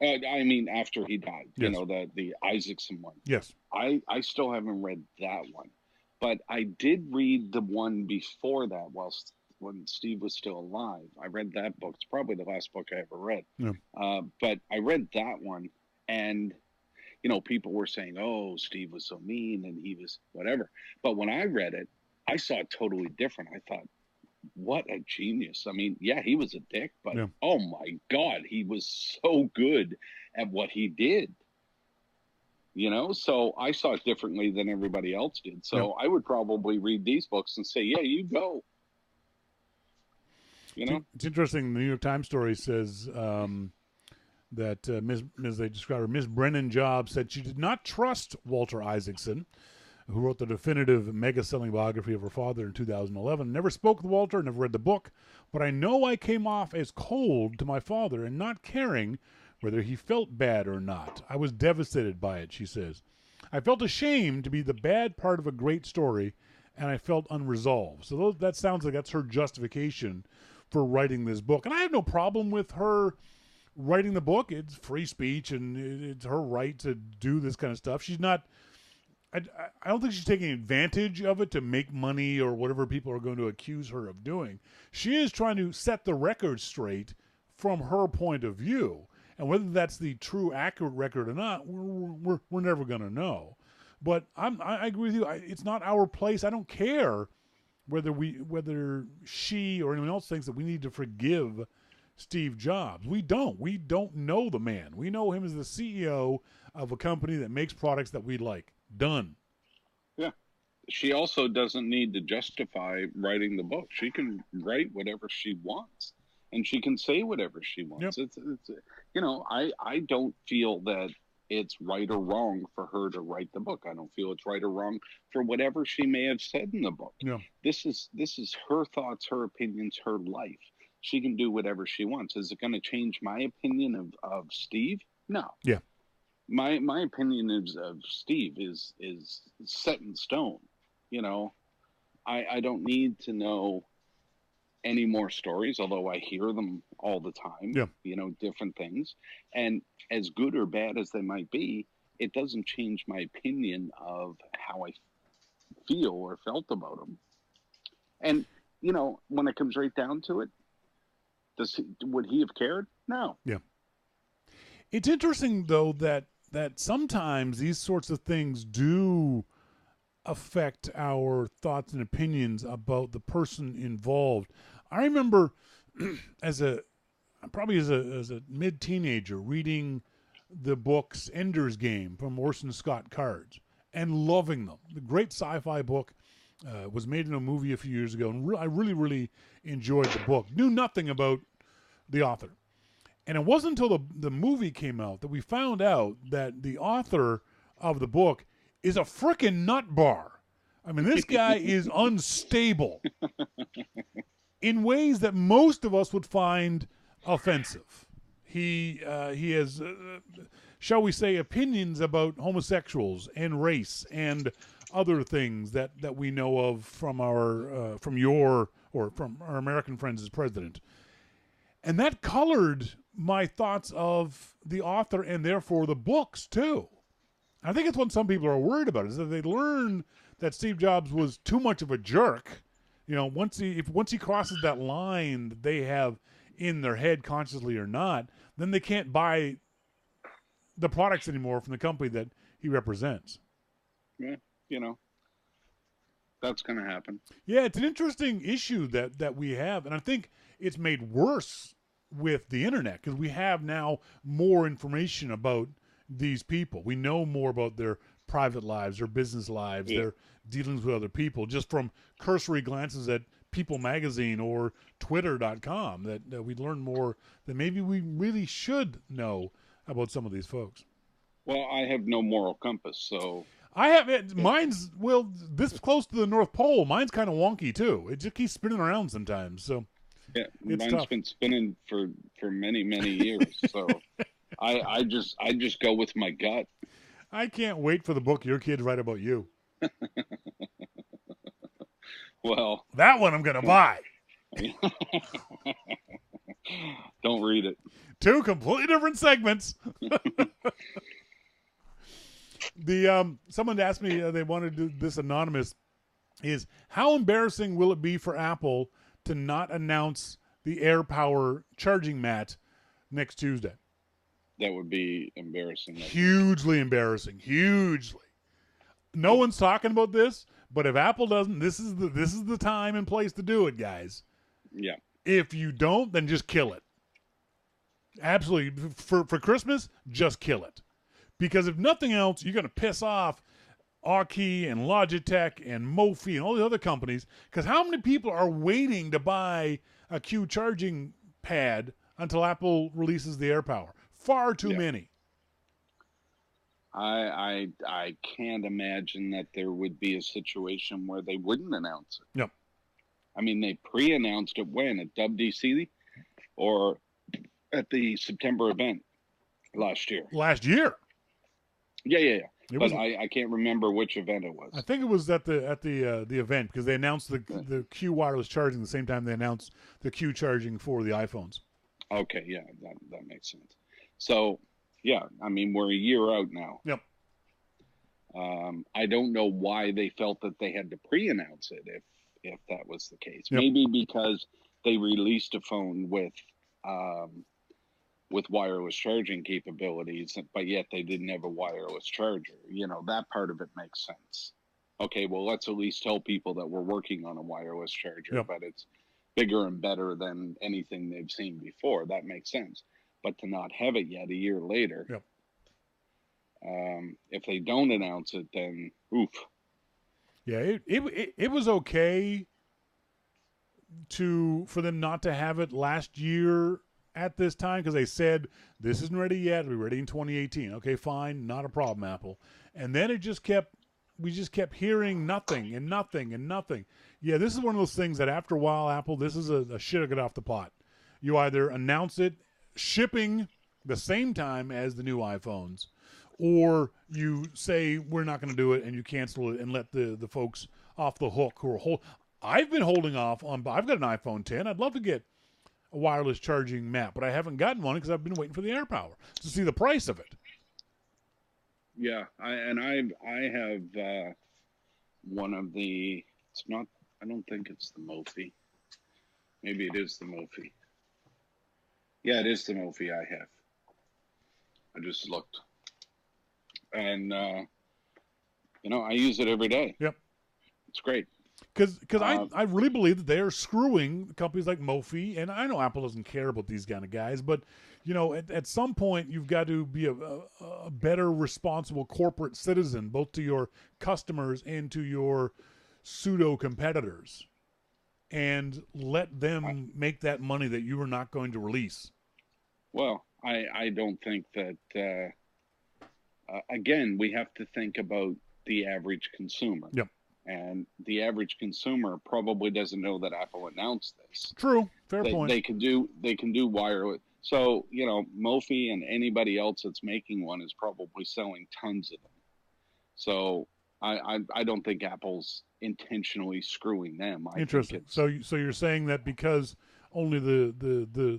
Speaker 3: I mean, after he died,
Speaker 1: yes.
Speaker 3: You know, the Isaacson one.
Speaker 1: Yes.
Speaker 3: I still haven't read that one. But I did read the one before that when Steve was still alive. I read that book. It's probably the last book I ever read.
Speaker 1: Yeah.
Speaker 3: But I read that one, and you know, people were saying, oh, Steve was so mean and he was whatever. But when I read it, I saw it totally different. I thought, what a genius. I mean, yeah, he was a dick, but oh my God, he was so good at what he did. You know, so I saw it differently than everybody else did. So I would probably read these books and say, yeah, you go. You know?
Speaker 1: It's interesting. The New York Times story says that Ms. Brennan Jobs said she did not trust Walter Isaacson who wrote the definitive mega-selling biography of her father in 2011. Never spoke with Walter, never read the book, but I know I came off as cold to my father and not caring whether he felt bad or not. I was devastated by it, she says. I felt ashamed to be the bad part of a great story, and I felt unresolved. So that sounds like that's her justification for writing this book. And I have no problem with her writing the book. It's free speech, and it's her right to do this kind of stuff. She's not... I don't think she's taking advantage of it to make money or whatever people are going to accuse her of doing. She is trying to set the record straight from her point of view. And whether that's the true, accurate record or not, we're never going to know. But I agree with you. It's not our place. I don't care whether she or anyone else thinks that we need to forgive Steve Jobs. We don't. We don't know the man. We know him as the CEO of a company that makes products that we like. Done.
Speaker 3: Yeah. She also doesn't need to justify writing the book. She can write whatever she wants, and she can say whatever she wants.
Speaker 1: Yep.
Speaker 3: It's I don't feel that it's right or wrong for her to write the book. I don't feel it's right or wrong for whatever she may have said in the book.
Speaker 1: Yeah.
Speaker 3: This is her thoughts, her opinions, her life. She can do whatever she wants. Is it going to change my opinion of Steve? No.
Speaker 1: Yeah.
Speaker 3: My opinion of Steve is set in stone. I don't need to know any more stories, although I hear them all the time.
Speaker 1: Yeah.
Speaker 3: Different things. And as good or bad as they might be, it doesn't change my opinion of how I feel or felt about them. And, when it comes right down to it, would he have cared? No.
Speaker 1: Yeah. It's interesting, though, that sometimes these sorts of things do affect our thoughts and opinions about the person involved. I remember as a mid-teenager reading the books Ender's Game from Orson Scott Cards and loving them. The great sci-fi book was made in a movie a few years ago, and I really, really enjoyed the book. Knew nothing about the author. And it wasn't until the movie came out that we found out that the author of the book is a frickin' nut bar. I mean, this guy is unstable in ways that most of us would find offensive. He has, shall we say, opinions about homosexuals and race and other things that we know of from our American friends as president. And that colored my thoughts of the author and therefore the books too. I think it's what some people are worried about, is that they learn that Steve Jobs was too much of a jerk. Once he crosses that line that they have in their head, consciously or not, then they can't buy the products anymore from the company that he represents.
Speaker 3: Yeah, that's going to happen.
Speaker 1: Yeah, it's an interesting issue that we have, and I think it's made worse with the internet because we have now more information about these people. We know more about their private lives, their business lives, their dealings with other people, just from cursory glances at People Magazine or Twitter.com, that we learn more than maybe we really should know about some of these folks.
Speaker 3: Well, I have no moral compass, so...
Speaker 1: I have mine's this close to the North Pole. Mine's kind of wonky too. It just keeps spinning around sometimes. So
Speaker 3: yeah, mine's
Speaker 1: tough.
Speaker 3: Been spinning for many years. So I just go with my gut.
Speaker 1: I can't wait for the book your kids write about you.
Speaker 3: Well,
Speaker 1: that one I'm gonna buy.
Speaker 3: Don't read it.
Speaker 1: Two completely different segments. Someone asked me, they wanted to do this anonymous, is how embarrassing will it be for Apple to not announce the AirPower charging mat next Tuesday?
Speaker 3: That would be embarrassing.
Speaker 1: Hugely embarrassing. Hugely. No one's talking about this, but if Apple doesn't, this is the time and place to do it, guys.
Speaker 3: Yeah.
Speaker 1: If you don't, then just kill it. Absolutely. For Christmas, just kill it. Because if nothing else, you're going to piss off Aukey and Logitech and Mophie and all the other companies. Because how many people are waiting to buy a Q charging pad until Apple releases the AirPower? Far too many.
Speaker 3: I can't imagine that there would be a situation where they wouldn't announce it.
Speaker 1: Yep.
Speaker 3: I mean, they pre-announced it when at WDC or at the September event last year.
Speaker 1: Last year.
Speaker 3: Yeah. But I can't remember which event it was.
Speaker 1: I think it was at the event because they announced the Q wireless charging the same time they announced the Q charging for the iPhones.
Speaker 3: Okay, yeah, that makes sense. So, yeah, I mean, we're a year out now.
Speaker 1: Yep.
Speaker 3: I don't know why they felt that they had to pre-announce it if that was the case.
Speaker 1: Yep.
Speaker 3: Maybe because they released a phone with wireless charging capabilities, but yet they didn't have a wireless charger. You know, that part of it makes sense. Okay, well, let's at least tell people that we're working on a wireless charger,
Speaker 1: yep.
Speaker 3: but it's bigger and better than anything they've seen before. That makes sense. But to not have it yet a year later,
Speaker 1: yep.
Speaker 3: If they don't announce it, then oof.
Speaker 1: Yeah, it was okay for them not to have it last year at this time because they said this isn't ready yet. We're ready in 2018. Okay, fine, not a problem, Apple. And then we just kept hearing nothing and nothing and nothing. Yeah, this is one of those things that after a while, Apple, this is a shit to get off the pot. You either announce it shipping the same time as the new iPhones, or you say we're not going to do it and you cancel it and let the folks off the hook who are I've been holding off on. I've got an iPhone 10. I'd love to get a wireless charging map, but I haven't gotten one because I've been waiting for the AirPower to see the price of it.
Speaker 3: Yeah, I have one of the. It's not. I don't think it's the Mophie. Maybe it is the Mophie. Yeah, it is the Mophie I have. I just looked, and I use it every day.
Speaker 1: Yep,
Speaker 3: it's great.
Speaker 1: Because I really believe that they are screwing companies like Mophie, and I know Apple doesn't care about these kind of guys, but at some point you've got to be a better responsible corporate citizen, both to your customers and to your pseudo competitors, and let them make that money that you are not going to release.
Speaker 3: Well, I don't think that. Again, we have to think about the average consumer.
Speaker 1: Yep.
Speaker 3: And the average consumer probably doesn't know that Apple announced this.
Speaker 1: True. Fair point.
Speaker 3: They can do wireless. So, Mophie and anybody else that's making one is probably selling tons of them. So I don't think Apple's intentionally screwing them.
Speaker 1: Interesting. So you're saying that because only the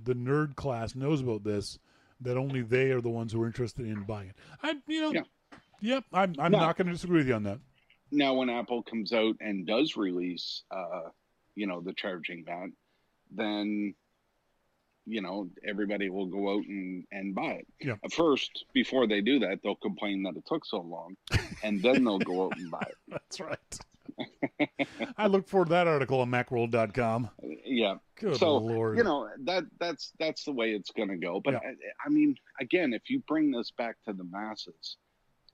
Speaker 1: nerd class knows about this, that only they are the ones who are interested in buying it. Yep. I'm not going to disagree with you on that.
Speaker 3: Now, when Apple comes out and does release, the charging mat, then, everybody will go out and buy it.
Speaker 1: Yeah.
Speaker 3: First, before they do that, they'll complain that it took so long, and then they'll go out and buy it.
Speaker 1: That's right. I look forward to that article on Macworld.com.
Speaker 3: Yeah.
Speaker 1: Good Lord.
Speaker 3: That's the way it's going to go. But,
Speaker 1: yeah.
Speaker 3: I mean, again, if you bring this back to the masses,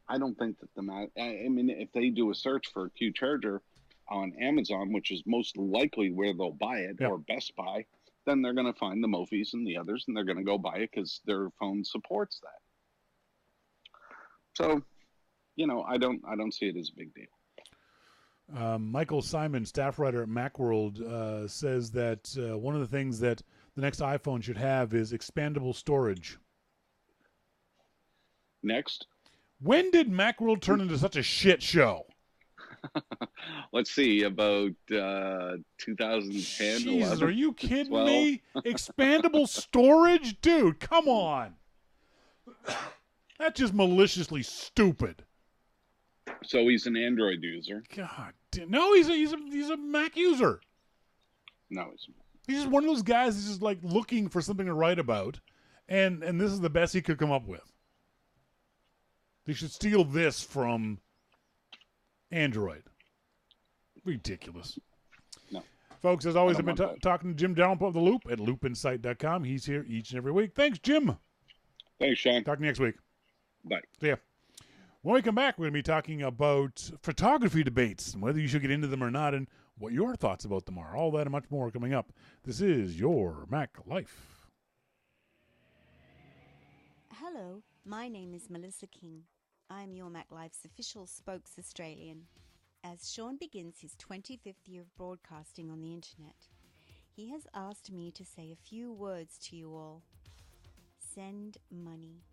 Speaker 3: I don't think that if they do a search for a Q charger on Amazon, which is most likely where they'll buy it,
Speaker 1: yep.
Speaker 3: or Best Buy, then they're going to find the Mophies and the others, and they're going to go buy it because their phone supports that. So, I don't see it as a big deal.
Speaker 1: Michael Simon, staff writer at Macworld, says that one of the things that the next iPhone should have is expandable storage.
Speaker 3: Next.
Speaker 1: When did Macworld turn into such a shit show?
Speaker 3: Let's see, about 2010,
Speaker 1: Jesus,
Speaker 3: 11,
Speaker 1: are you kidding
Speaker 3: 12?
Speaker 1: me? Expandable storage? Dude, come on. That's just maliciously stupid.
Speaker 3: So he's an Android user.
Speaker 1: God, no, he's a Mac user.
Speaker 3: No, he's not.
Speaker 1: He's just one of those guys who's just like looking for something to write about, and this is the best he could come up with. They should steal this from Android. Ridiculous.
Speaker 3: No.
Speaker 1: Folks, as always, I've been talking to Jim Dalrymple of The Loop at loopinsight.com. He's here each and every week. Thanks, Jim.
Speaker 3: Thanks, Shawn.
Speaker 1: Talk to you next week.
Speaker 3: Bye.
Speaker 1: See ya. When we come back, we're going to be talking about photography debates and whether you should get into them or not and what your thoughts about them are. All that and much more coming up. This is Your Mac Life.
Speaker 2: Hello, my name is Melissa King. I'm Your Mac Life's official spokes Australian. As Shawn begins his 25th year of broadcasting on the internet, he has asked me to say a few words to you all. Send money.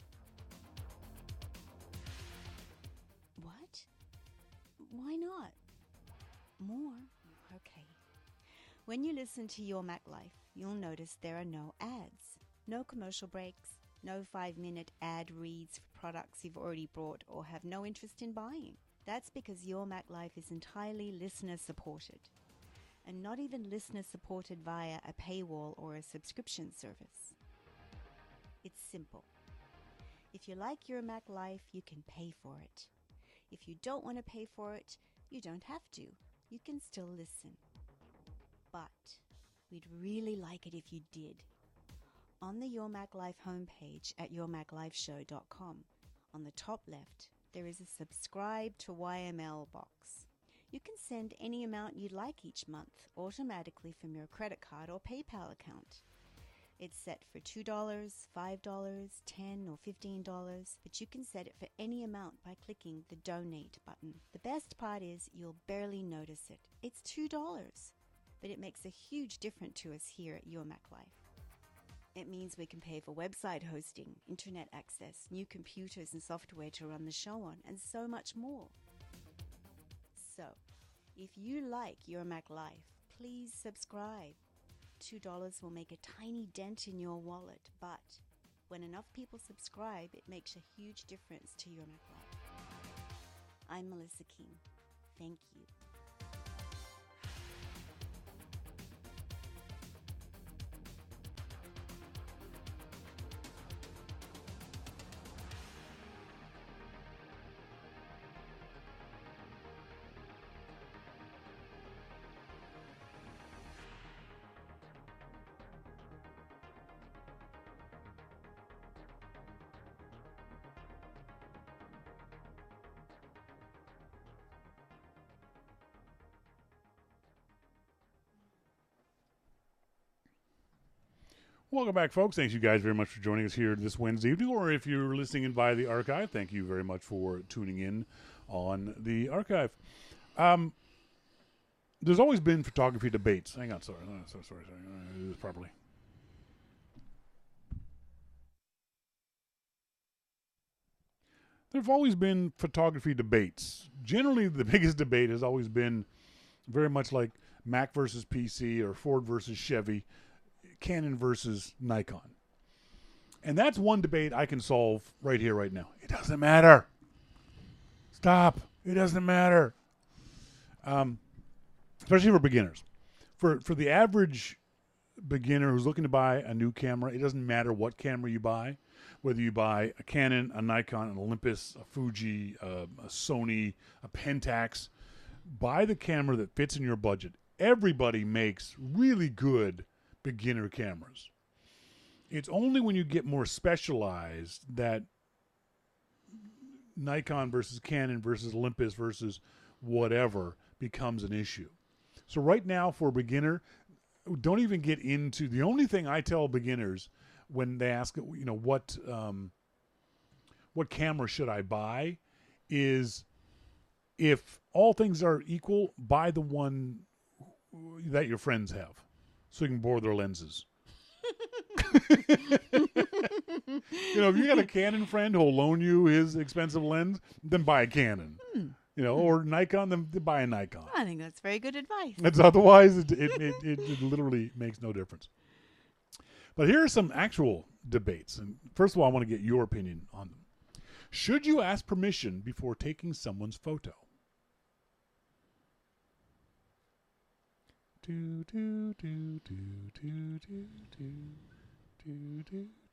Speaker 2: What? Why not? More? Okay. When you listen to Your Mac Life, you'll notice there are no ads, no commercial breaks, no 5-minute ad reads for products you've already bought or have no interest in buying. That's because Your Mac Life is entirely listener supported, and not even listener supported via a paywall or a subscription service. It's simple. If you like Your Mac Life, you can pay for it. If you don't want to pay for it, you don't have to. You can still listen. But we'd really like it if you did. On the Your Mac Life homepage at yourmaclifeshow.com, on the top left, there is a subscribe to YML box. You can send any amount you'd like each month automatically from your credit card or PayPal account. It's set for $2, $5, $10 or $15, but you can set it for any amount by clicking the donate button. The best part is you'll barely notice it. It's $2, but it makes a huge difference to us here at Your Mac Life. It means we can pay for website hosting, internet access, new computers and software to run the show on, and so much more. So, if you like Your Mac Life, please subscribe. $2 will make a tiny dent in your wallet, but when enough people subscribe, it makes a huge difference to Your Mac Life. I'm Melissa King. Thank you.
Speaker 1: Welcome back, folks. Thanks you guys very much for joining us here this Wednesday evening, or if you're listening in via the archive, thank you very much for tuning in on the archive. There's always been photography debates. Hang on, sorry. Sorry. Do this properly. There have always been photography debates. Generally, the biggest debate has always been very much like Mac versus PC or Ford versus Chevy, Canon versus Nikon. And that's one debate I can solve right here, right now. It doesn't matter. Stop. It doesn't matter. Especially for beginners. For the average beginner who's looking to buy a new camera, it doesn't matter what camera you buy. Whether you buy a Canon, a Nikon, an Olympus, a Fuji, a Sony, a Pentax, buy the camera that fits in your budget. Everybody makes really good beginner cameras. It's only when you get more specialized that Nikon versus Canon versus Olympus versus whatever becomes an issue. So right now for a beginner, don't even get into, the only thing I tell beginners when they ask, what camera should I buy, is if all things are equal, buy the one that your friends have so you can borrow their lenses. If you got a Canon friend who'll loan you his expensive lens, then buy a Canon. Or Nikon, then buy a Nikon.
Speaker 2: I think that's very good advice.
Speaker 1: It's otherwise, it literally makes no difference. But here are some actual debates. And first of all, I want to get your opinion on them. Should you ask permission before taking someone's photo?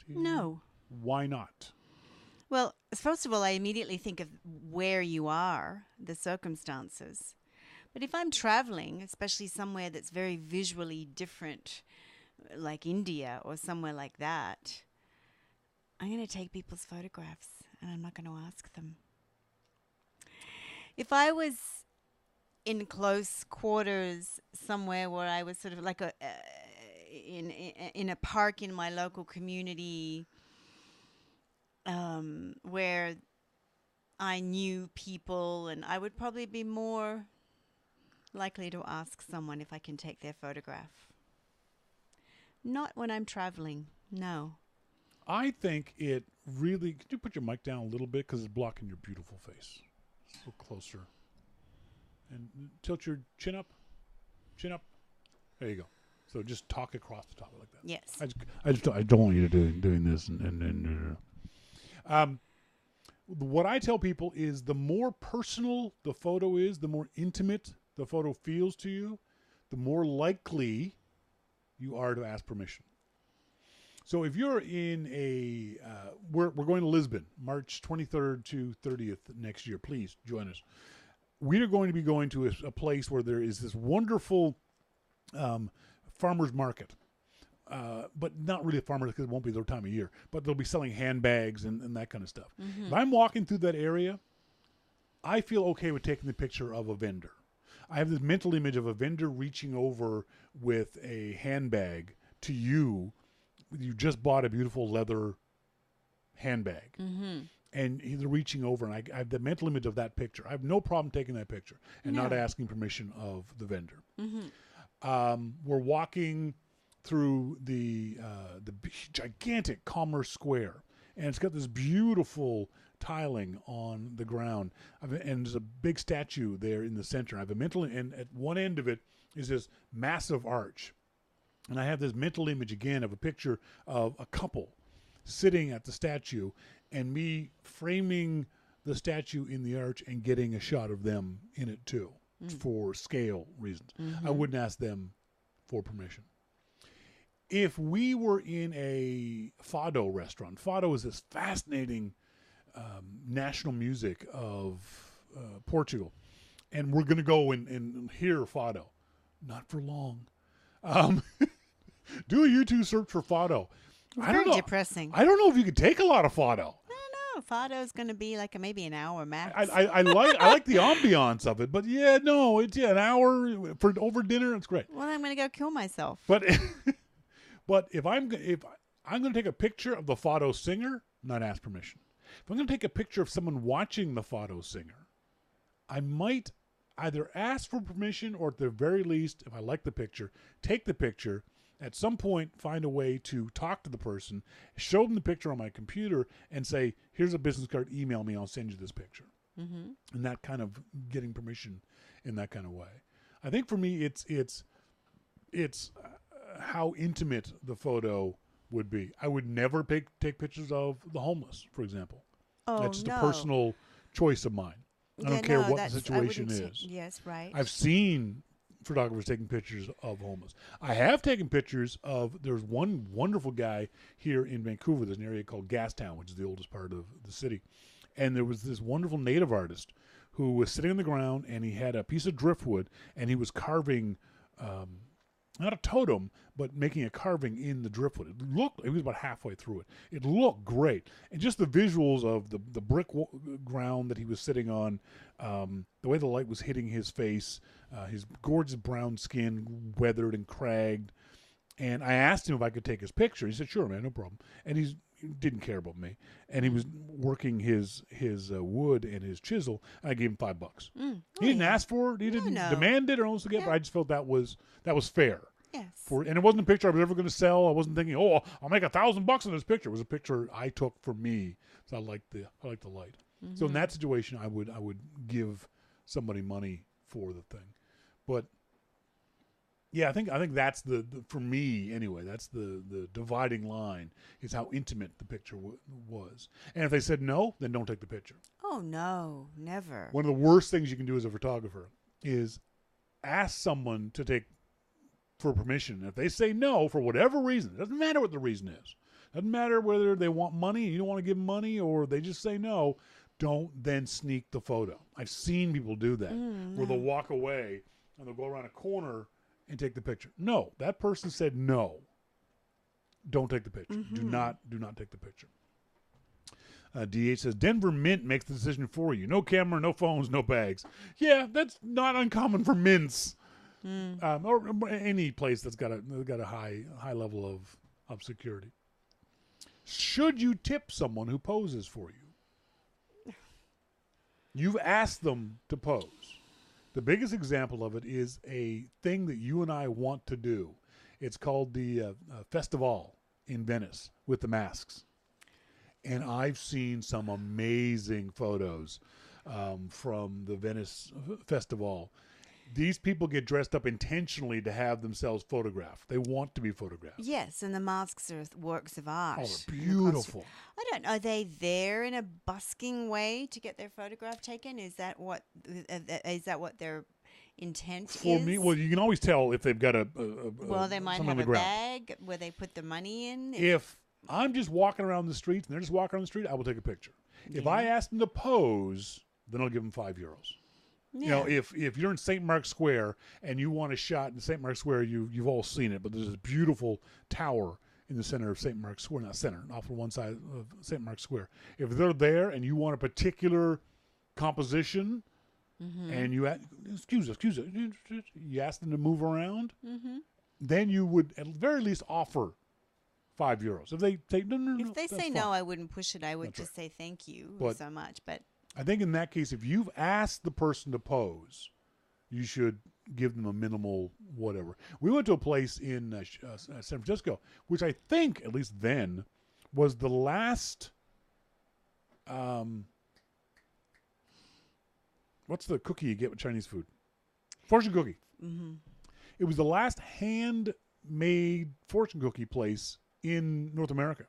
Speaker 2: No.
Speaker 1: Why not?
Speaker 2: Well, first of all, I immediately think of where you are, the circumstances. But if I'm traveling, especially somewhere that's very visually different, like India or somewhere like that, I'm going to take people's photographs and I'm not going to ask them. If I was in close quarters somewhere where I was sort of like in a park in my local community, where I knew people, and I would probably be more likely to ask someone if I can take their photograph. Not when I'm traveling. No.
Speaker 1: I think it really. Could you put your mic down a little bit because it's blocking your beautiful face? A little closer, and tilt your chin up. Chin up. There you go. So just talk across the top like that.
Speaker 2: Yes.
Speaker 1: I don't want you to doing this what I tell people is the more personal the photo is, the more intimate the photo feels to you, the more likely you are to ask permission. So if you're in we're going to Lisbon, March 23rd to 30th next year. Please join us. We are going to be going to a place where there is this wonderful farmer's market. But not really a farmer's because it won't be their time of year. But they'll be selling handbags and that kind of stuff. Mm-hmm. If I'm walking through that area, I feel okay with taking the picture of a vendor. I have this mental image of a vendor reaching over with a handbag to you. You just bought a beautiful leather handbag. Mm-hmm. And they're reaching over, and I have the mental image of that picture. I have no problem taking that picture and not asking permission of the vendor. Mm-hmm. We're walking through the gigantic Commerce Square, and it's got this beautiful tiling on the ground, and there's a big statue there in the center. I have a mental, and at one end of it is this massive arch, and I have this mental image again of a picture of a couple sitting at the statue, and me framing the statue in the arch and getting a shot of them in it too, for scale reasons. Mm-hmm. I wouldn't ask them for permission. If we were in a fado restaurant, fado is this fascinating national music of Portugal, and we're going to go and hear fado. Not for long. Do a YouTube search for fado.
Speaker 2: Very depressing.
Speaker 1: I don't know if you could take a lot of fado.
Speaker 2: I don't know. Fado is going to be like maybe an hour max.
Speaker 1: I like the ambiance of it, but it's an hour for over dinner. It's great.
Speaker 2: Well, I'm going to go kill myself.
Speaker 1: But if I'm going to take a picture of the fado singer, not ask permission. If I'm going to take a picture of someone watching the fado singer, I might either ask for permission or at the very least, if I like the picture, take the picture. At some point, find a way to talk to the person, show them the picture on my computer, and say, here's a business card, email me, I'll send you this picture. Mm-hmm. And that kind of getting permission in that kind of way. I think for me, it's how intimate the photo would be. I would never take pictures of the homeless, for example.
Speaker 2: Oh,
Speaker 1: that's just a personal choice of mine. I don't care what the situation is.
Speaker 2: Yes, right.
Speaker 1: I've seen photographers taking pictures of homeless. I have taken pictures of, there's one wonderful guy here in Vancouver. There's an area called Gastown, which is the oldest part of the city. And there was this wonderful native artist who was sitting on the ground, and he had a piece of driftwood, and he was carving, not a totem, but making a carving in the driftwood. He was about halfway through it. It looked great. And just the visuals of the brick ground that he was sitting on, the way the light was hitting his face, his gorgeous brown skin, weathered and cragged. And I asked him if I could take his picture. He said, sure, man, no problem. And he didn't care about me. And he was working his wood and his chisel. And I gave him $5. He didn't ask for it. He didn't demand it or almost get. But I just felt that was fair.
Speaker 2: Yes.
Speaker 1: And it wasn't a picture I was ever going to sell. I wasn't thinking, oh, I'll make $1,000 on this picture. It was a picture I took for me. So I liked the light. Mm-hmm. So in that situation, I would give somebody money for the thing. But yeah, I think that's the for me anyway. That's the dividing line is how intimate the picture was. And if they said no, then don't take the picture.
Speaker 2: Oh no, never.
Speaker 1: One of the worst things you can do as a photographer is ask someone to take for permission. If they say no for whatever reason, it doesn't matter what the reason is. It doesn't matter whether they want money and you don't want to give them money or they just say no. Don't then sneak the photo. I've seen people do that where they'll walk away and they'll go around a corner and take the picture. No, that person said no. Don't take the picture. Mm-hmm. Do not take the picture. DH says, Denver Mint makes the decision for you. No camera, no phones, no bags. Yeah, that's not uncommon for mints. Or any place that's got a high level of security. Should you tip someone who poses for you? You've asked them to pose. The biggest example of it is a thing that you and I want to do. It's called the Festival in Venice with the masks. And I've seen some amazing photos from the Venice Festival. These people get dressed up intentionally to have themselves photographed. They want to be photographed.
Speaker 2: Yes, and the masks are works of art.
Speaker 1: Oh, they're beautiful.
Speaker 2: I don't know. Are they there in a busking way to get their photograph taken? Is that what their intent is?
Speaker 1: For me, well, you can always tell if they've got
Speaker 2: well, they might have a bag where they put the money in.
Speaker 1: If I'm just walking around the streets and they're just walking around the street, I will take a picture. Yeah. If I ask them to pose, then I'll give them €5. Yeah. You know, if you're in St. Mark's Square and you want a shot in St. Mark's Square, you've all seen it, but there's this beautiful tower in the center of St. Mark's Square, not center, off on one side of St. Mark's Square. If they're there and you want a particular composition, and you excuse us, you ask them to move around, then you would at the very least offer €5. If they say no,
Speaker 2: if they say
Speaker 1: fine.
Speaker 2: no, I wouldn't push it. I would
Speaker 1: That's
Speaker 2: just say thank you so much. But
Speaker 1: I think in that case, if you've asked the person to pose, you should give them a minimal whatever. We went to a place in San Francisco, which I think, at least then, was the last. What's the cookie you get with Chinese food? Fortune cookie. Mm-hmm. It was the last handmade fortune cookie place in North America,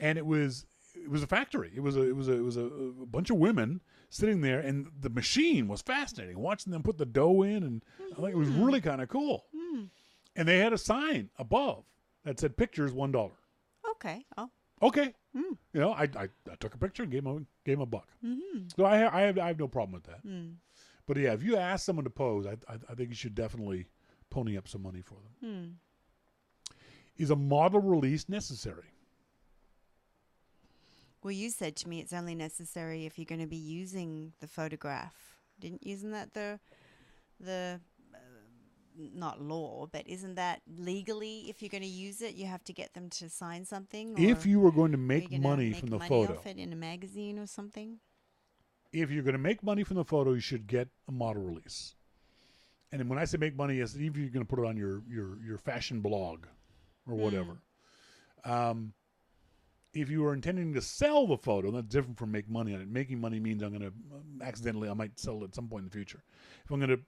Speaker 1: and it was a factory. It was a bunch of women sitting there, and the machine was fascinating. Watching them put the dough in, and I think it was really kind of cool. And they had a sign above that said "Pictures $1."
Speaker 2: Okay. Oh.
Speaker 1: Okay. You know, I took a picture and gave him a buck. So I have no problem with that. But yeah, if you ask someone to pose, I think you should definitely pony up some money for them. Is a model release necessary?
Speaker 2: Well, you said to me it's only necessary if you're going to be using the photograph. Isn't that the not law, but isn't that legally if you're going to use it, you have to get them to sign something? Or
Speaker 1: if you were going to make money from the photo,
Speaker 2: off it in a magazine or something.
Speaker 1: If you're going to make money from the photo, you should get a model release. And when I say make money, is even if you're going to put it on your fashion blog or whatever. If you are intending to sell the photo, that's different from make money on it. Making money means I'm going to I might sell it at some point in the future. If I'm going to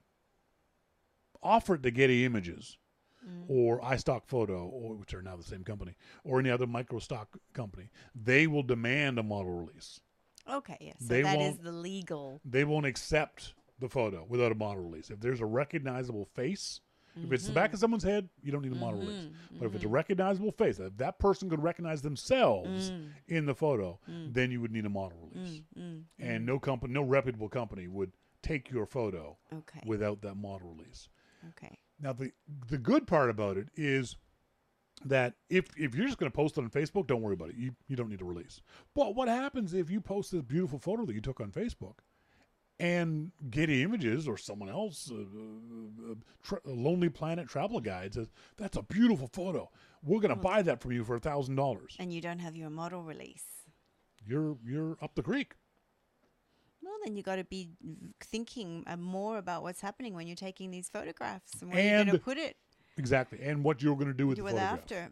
Speaker 1: offer it to Getty Images or iStock Photo, which are now the same company, or any other microstock company, they will demand a model release.
Speaker 2: Okay, yes. So that is the legal.
Speaker 1: They won't accept the photo without a model release. If there's a recognizable face, if it's the back of someone's head, you don't need a model release. But if it's a recognizable face, if that person could recognize themselves in the photo, then you would need a model release. And no reputable company would take your photo without that model release.
Speaker 2: Okay.
Speaker 1: Now, the good part about it is that if you're just going to post it on Facebook, don't worry about it. You don't need a release. But what happens if you post this beautiful photo that you took on Facebook and Getty Images or someone else, Lonely Planet Travel Guide says, that's a beautiful photo. We're going to buy that from you for $1,000.
Speaker 2: And you don't have your model release.
Speaker 1: You're up the creek.
Speaker 2: Well, then you got to be thinking more about what's happening when you're taking these photographs and where you're going to put it.
Speaker 1: Exactly. And what you're going to do with the photograph.
Speaker 2: After.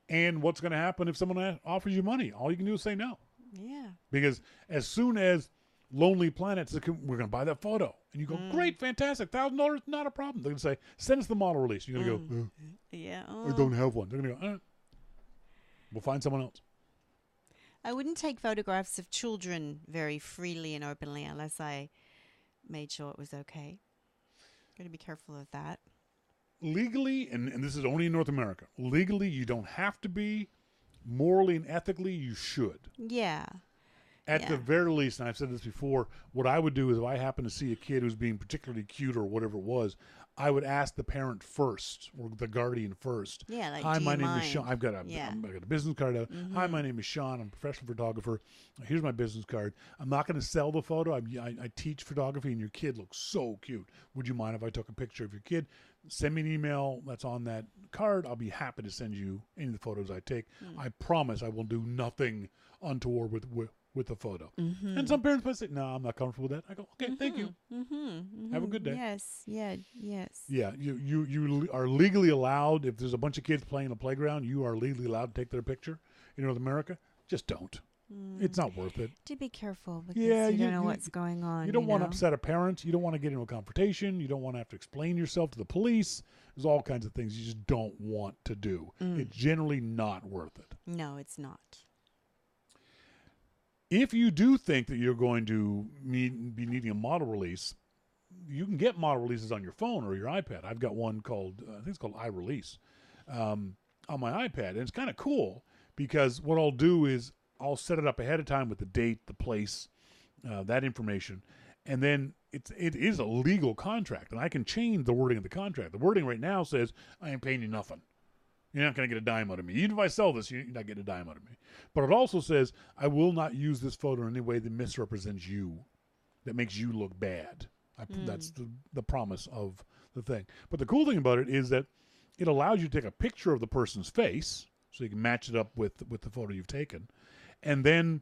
Speaker 1: And what's going to happen if someone offers you money. All you can do is say no.
Speaker 2: Yeah.
Speaker 1: Because as soon as Lonely Planet says, we're going to buy that photo. And you go, great, fantastic, $1,000, not a problem. They're going to say, send us the model release. You're going to go,
Speaker 2: yeah,
Speaker 1: I don't have one. They're going to go, we'll find someone else.
Speaker 2: I wouldn't take photographs of children very freely and openly unless I made sure it was okay. Got to be careful of that.
Speaker 1: Legally, and this is only in North America, legally you don't have to be. Morally and ethically, you should.
Speaker 2: Yeah.
Speaker 1: At the very least, and I've said this before, what I would do is if I happen to see a kid who's being particularly cute or whatever it was, I would ask the parent first or the guardian first.
Speaker 2: Yeah, like,
Speaker 1: hi, my name is Shawn. I've got a business card out. Hi, my name is Shawn. I'm a professional photographer. Here's my business card. I'm not going to sell the photo. I teach photography, and your kid looks so cute. Would you mind if I took a picture of your kid? Send me an email that's on that card. I'll be happy to send you any of the photos I take. I promise I will do nothing untoward with the photo. And some parents might say, no, I'm not comfortable with that. I go, okay, thank you. Have a good day.
Speaker 2: Yes. Yeah. Yes.
Speaker 1: Yeah. You are legally allowed, if there's a bunch of kids playing in a playground, you are legally allowed to take their picture in North America. Just don't. It's not worth it.
Speaker 2: Do be careful because you don't know what's going on.
Speaker 1: You don't want to upset a parent. You don't want to get into a confrontation. You don't want to have to explain yourself to the police. There's all kinds of things you just don't want to do. It's generally not worth it.
Speaker 2: No, it's not.
Speaker 1: If you do think that you're going to be needing a model release, you can get model releases on your phone or your iPad. I've got one called, I think it's called iRelease, on my iPad. And it's kind of cool because what I'll do is I'll set it up ahead of time with the date, the place, that information. And then it is a legal contract. And I can change the wording of the contract. The wording right now says, I ain't paying you nothing. You're not going to get a dime out of me. Even if I sell this, you're not getting a dime out of me. But it also says, I will not use this photo in any way that misrepresents you, that makes you look bad. That's the promise of the thing. But the cool thing about it is that it allows you to take a picture of the person's face, so you can match it up with the photo you've taken. And then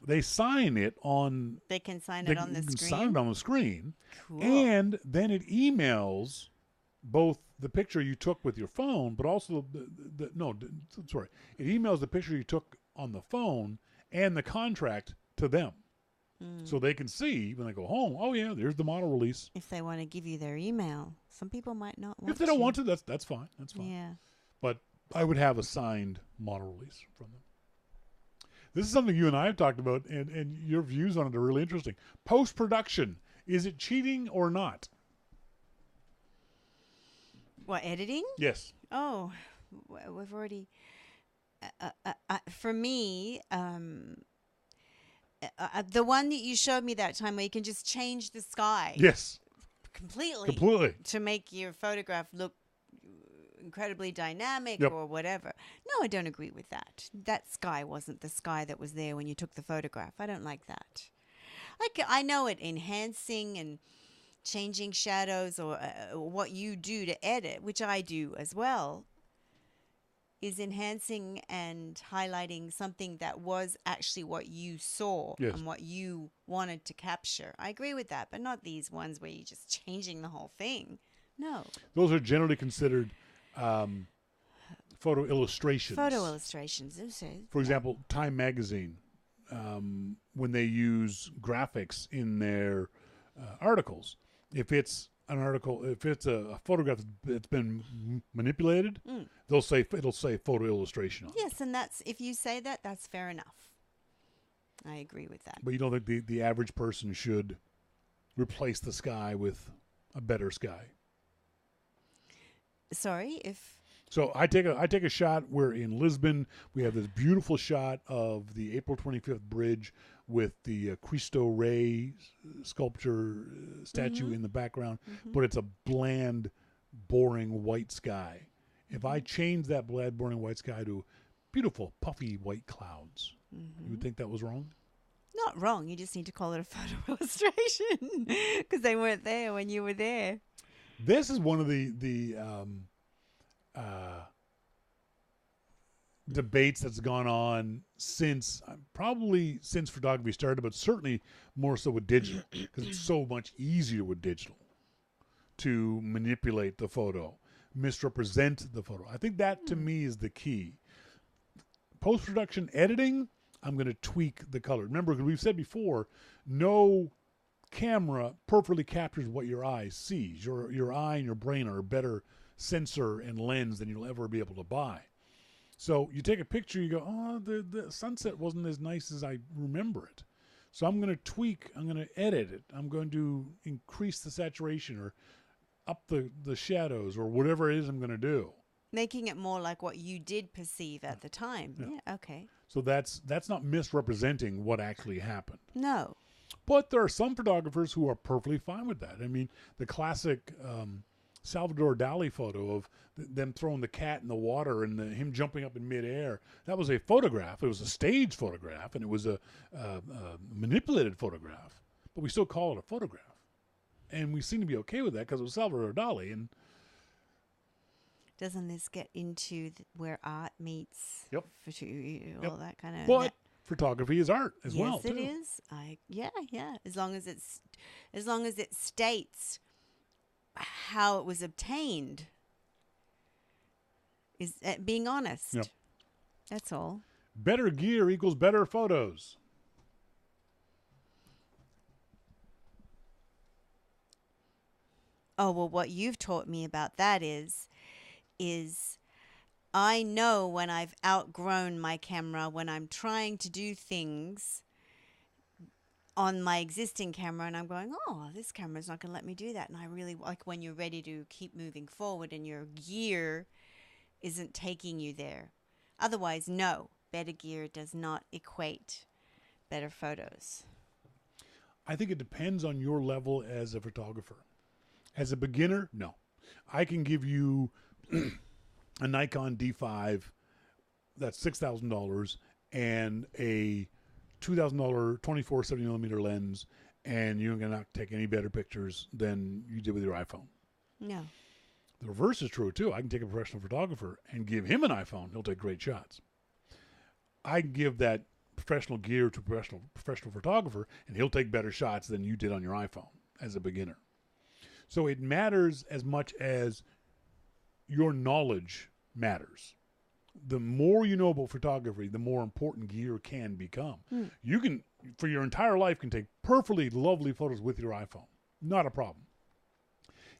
Speaker 1: they sign it on...
Speaker 2: They can sign it on the screen?
Speaker 1: Sign it on the screen.
Speaker 2: Cool.
Speaker 1: And then it emails both the picture you took with your phone, but also it emails the picture you took on the phone and the contract to them. So they can see when they go home, oh yeah, there's the model release.
Speaker 2: If they want to give you their email. Some people might not want to.
Speaker 1: If they don't want to, that's fine. That's fine.
Speaker 2: Yeah.
Speaker 1: But I would have a signed model release from them. This is something you and I have talked about, and your views on it are really interesting. Post-production, is it cheating or not?
Speaker 2: What, editing?
Speaker 1: Yes.
Speaker 2: Oh, we've already... for me... the one that you showed me that time where you can just change the sky.
Speaker 1: Yes.
Speaker 2: Completely. To make your photograph look incredibly dynamic or whatever. No, I don't agree with that. That sky wasn't the sky that was there when you took the photograph. I don't like that. I know it enhancing and changing shadows or what you do to edit, which I do as well, is enhancing and highlighting something that was actually what you saw and what you wanted to capture. I agree with that, but not these ones where you're just changing the whole thing. No.
Speaker 1: Those are generally considered photo illustrations.
Speaker 2: Photo illustrations.
Speaker 1: For example, Time Magazine, when they use graphics in their articles, if it's an article, if it's a photograph that's been manipulated, it'll say photo illustration on it.
Speaker 2: Yes, and that's, if you say that, that's fair enough. I agree with that.
Speaker 1: But you don't think the average person should replace the sky with a better sky?
Speaker 2: Sorry, if...
Speaker 1: So I take a shot. We're in Lisbon. We have this beautiful shot of the April 25th bridge with the Cristo Rey sculpture statue in the background, but it's a bland, boring white sky. If I change that bland, boring white sky to beautiful, puffy white clouds, you would think that was wrong?
Speaker 2: Not wrong. You just need to call it a photo illustration because they weren't there when you were there.
Speaker 1: This is one of the debates that's gone on since photography started, but certainly more so with digital, because it's so much easier with digital to manipulate the photo, misrepresent the photo. I think that to me is the key. Post-production editing, I'm going to tweak the color. Remember, because we've said before, no camera perfectly captures what your eye sees. Your eye and your brain are a better sensor and lens than you'll ever be able to buy. So you take a picture, you go, oh, the sunset wasn't as nice as I remember it. So I'm going to tweak, I'm going to edit it. I'm going to increase the saturation or up the shadows or whatever it is I'm going to do.
Speaker 2: Making it more like what you did perceive at the time. Yeah, okay.
Speaker 1: So that's not misrepresenting what actually happened.
Speaker 2: No.
Speaker 1: But there are some photographers who are perfectly fine with that. I mean, the classic Salvador Dali photo of them throwing the cat in the water and him jumping up in midair. That was a photograph. It was a stage photograph, and it was a manipulated photograph. But we still call it a photograph. And we seem to be okay with that because it was Salvador Dali. And
Speaker 2: doesn't this get into where art meets all that kind of...
Speaker 1: But photography is art as well.
Speaker 2: Yes, it is. Yeah. As long as it states how it was obtained, is being honest.
Speaker 1: Yep.
Speaker 2: That's all.
Speaker 1: Better gear equals better photos.
Speaker 2: Oh, well, what you've taught me about that is I know when I've outgrown my camera, when I'm trying to do things on my existing camera and I'm going, oh, this camera's not going to let me do that. And I really like when you're ready to keep moving forward and your gear isn't taking you there. Otherwise, no, better gear does not equate better photos.
Speaker 1: I think it depends on your level as a photographer. As a beginner, no. I can give you a Nikon D5 that's $6,000 and a $2,000 24-70mm lens, and you're going to not take any better pictures than you did with your iPhone.
Speaker 2: No.
Speaker 1: The reverse is true, too. I can take a professional photographer and give him an iPhone. He'll take great shots. I can give that professional gear to a professional photographer, and he'll take better shots than you did on your iPhone as a beginner. So it matters as much as your knowledge matters. The more you know about photography, the more important gear can become. You can, for your entire life, can take perfectly lovely photos with your iPhone. Not a problem.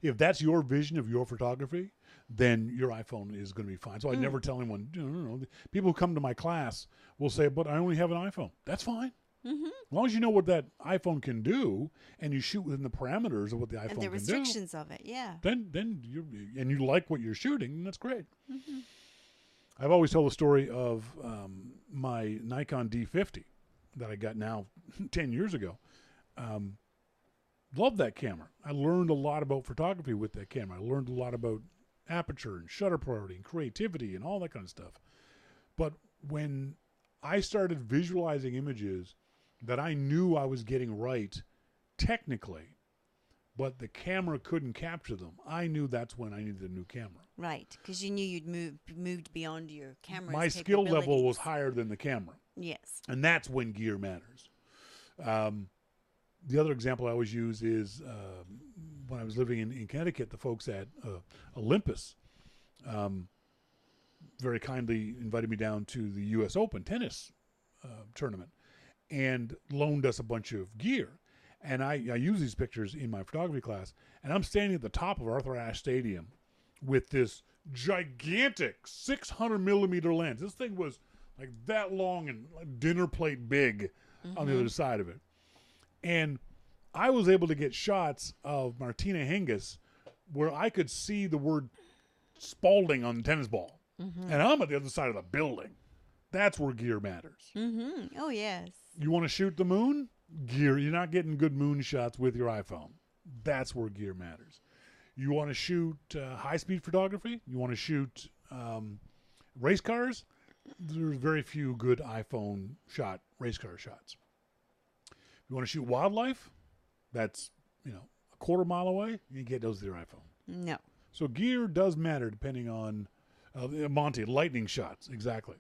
Speaker 1: If that's your vision of your photography, then your iPhone is going to be fine. So I never tell anyone, no. People who come to my class will say, but I only have an iPhone. That's fine. Mm-hmm. As long as you know what that iPhone can do and you shoot within the parameters of what the iPhone can do.
Speaker 2: And the restrictions of it, yeah.
Speaker 1: Then you like what you're shooting, that's great. Mm-hmm. I've always told the story of my Nikon D50 that I got now 10 years ago. Love that camera. I learned a lot about photography with that camera. I learned a lot about aperture and shutter priority and creativity and all that kind of stuff. But when I started visualizing images that I knew I was getting right technically, but the camera couldn't capture them, I knew that's when I needed a new camera.
Speaker 2: Right, because you knew you'd moved beyond your camera's
Speaker 1: My skill level was higher than the camera.
Speaker 2: Yes.
Speaker 1: And that's when gear matters. The other example I always use is when I was living in Connecticut, the folks at Olympus very kindly invited me down to the U.S. Open tennis tournament and loaned us a bunch of gear. And I use these pictures in my photography class, and I'm standing at the top of Arthur Ashe Stadium with this gigantic 600 millimeter lens. This thing was like that long and like dinner plate big on the other side of it. And I was able to get shots of Martina Hingis where I could see the word Spalding on the tennis ball. Mm-hmm. And I'm at the other side of the building. That's where gear matters.
Speaker 2: Mm-hmm. Oh, yes.
Speaker 1: You want to shoot the moon? Gear. You're not getting good moon shots with your iPhone. That's where gear matters. You want to shoot high-speed photography? You want to shoot race cars? There's very few good iPhone shot race car shots. You want to shoot wildlife? That's, a quarter mile away. You get those with your iPhone.
Speaker 2: No.
Speaker 1: So gear does matter depending on Monty, lightning shots. Exactly.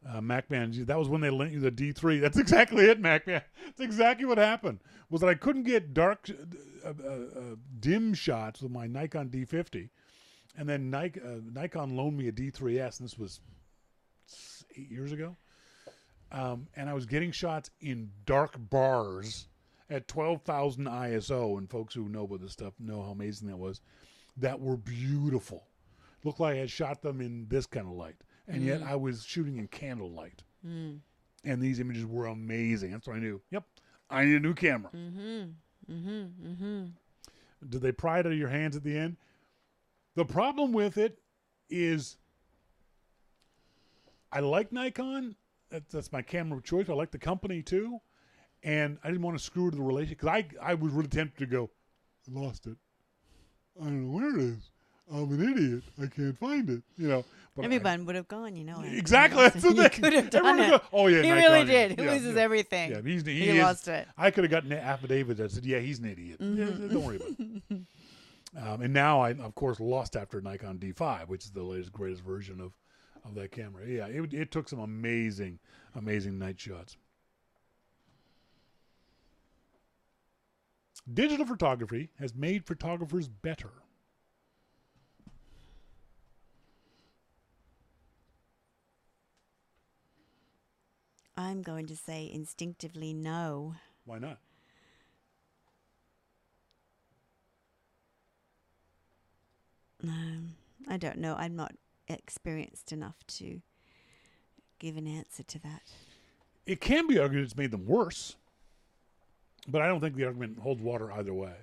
Speaker 1: MacMan, that was when they lent you the D3. That's exactly it, MacMan. That's exactly what happened. Was that I couldn't get dark, dim shots with my Nikon D50. And then Nikon loaned me a D3S, and this was 8 years ago. And I was getting shots in dark bars at 12,000 ISO, and folks who know about this stuff know how amazing that was, that were beautiful. Looked like I had shot them in this kind of light, and yet I was shooting in candlelight. And these images were amazing. That's what I knew. Yep, I need a new camera. Did they pry it out of your hands at the end? The problem with it is I like Nikon. That's my camera of choice. I like the company too. And I didn't want to screw with the relationship because I was really tempted to go, I lost it. I don't know where it is. I'm an idiot. I can't find it. But
Speaker 2: everyone would have gone,
Speaker 1: Exactly. That's the thing.
Speaker 2: He could have done it.
Speaker 1: Oh, yeah.
Speaker 2: He
Speaker 1: Nikon,
Speaker 2: really did. He loses everything.
Speaker 1: Yeah,
Speaker 2: he lost it.
Speaker 1: I could have gotten an affidavit that said, yeah, he's an idiot. Don't worry about it. And now I, of course, lost after Nikon D5, which is the latest, greatest version of that camera. Yeah, it took some amazing night shots. Digital photography has made photographers better.
Speaker 2: I'm going to say instinctively no.
Speaker 1: Why not?
Speaker 2: I don't know. I'm not experienced enough to give an answer to that.
Speaker 1: It can be argued it's made them worse, but I don't think the argument holds water either way.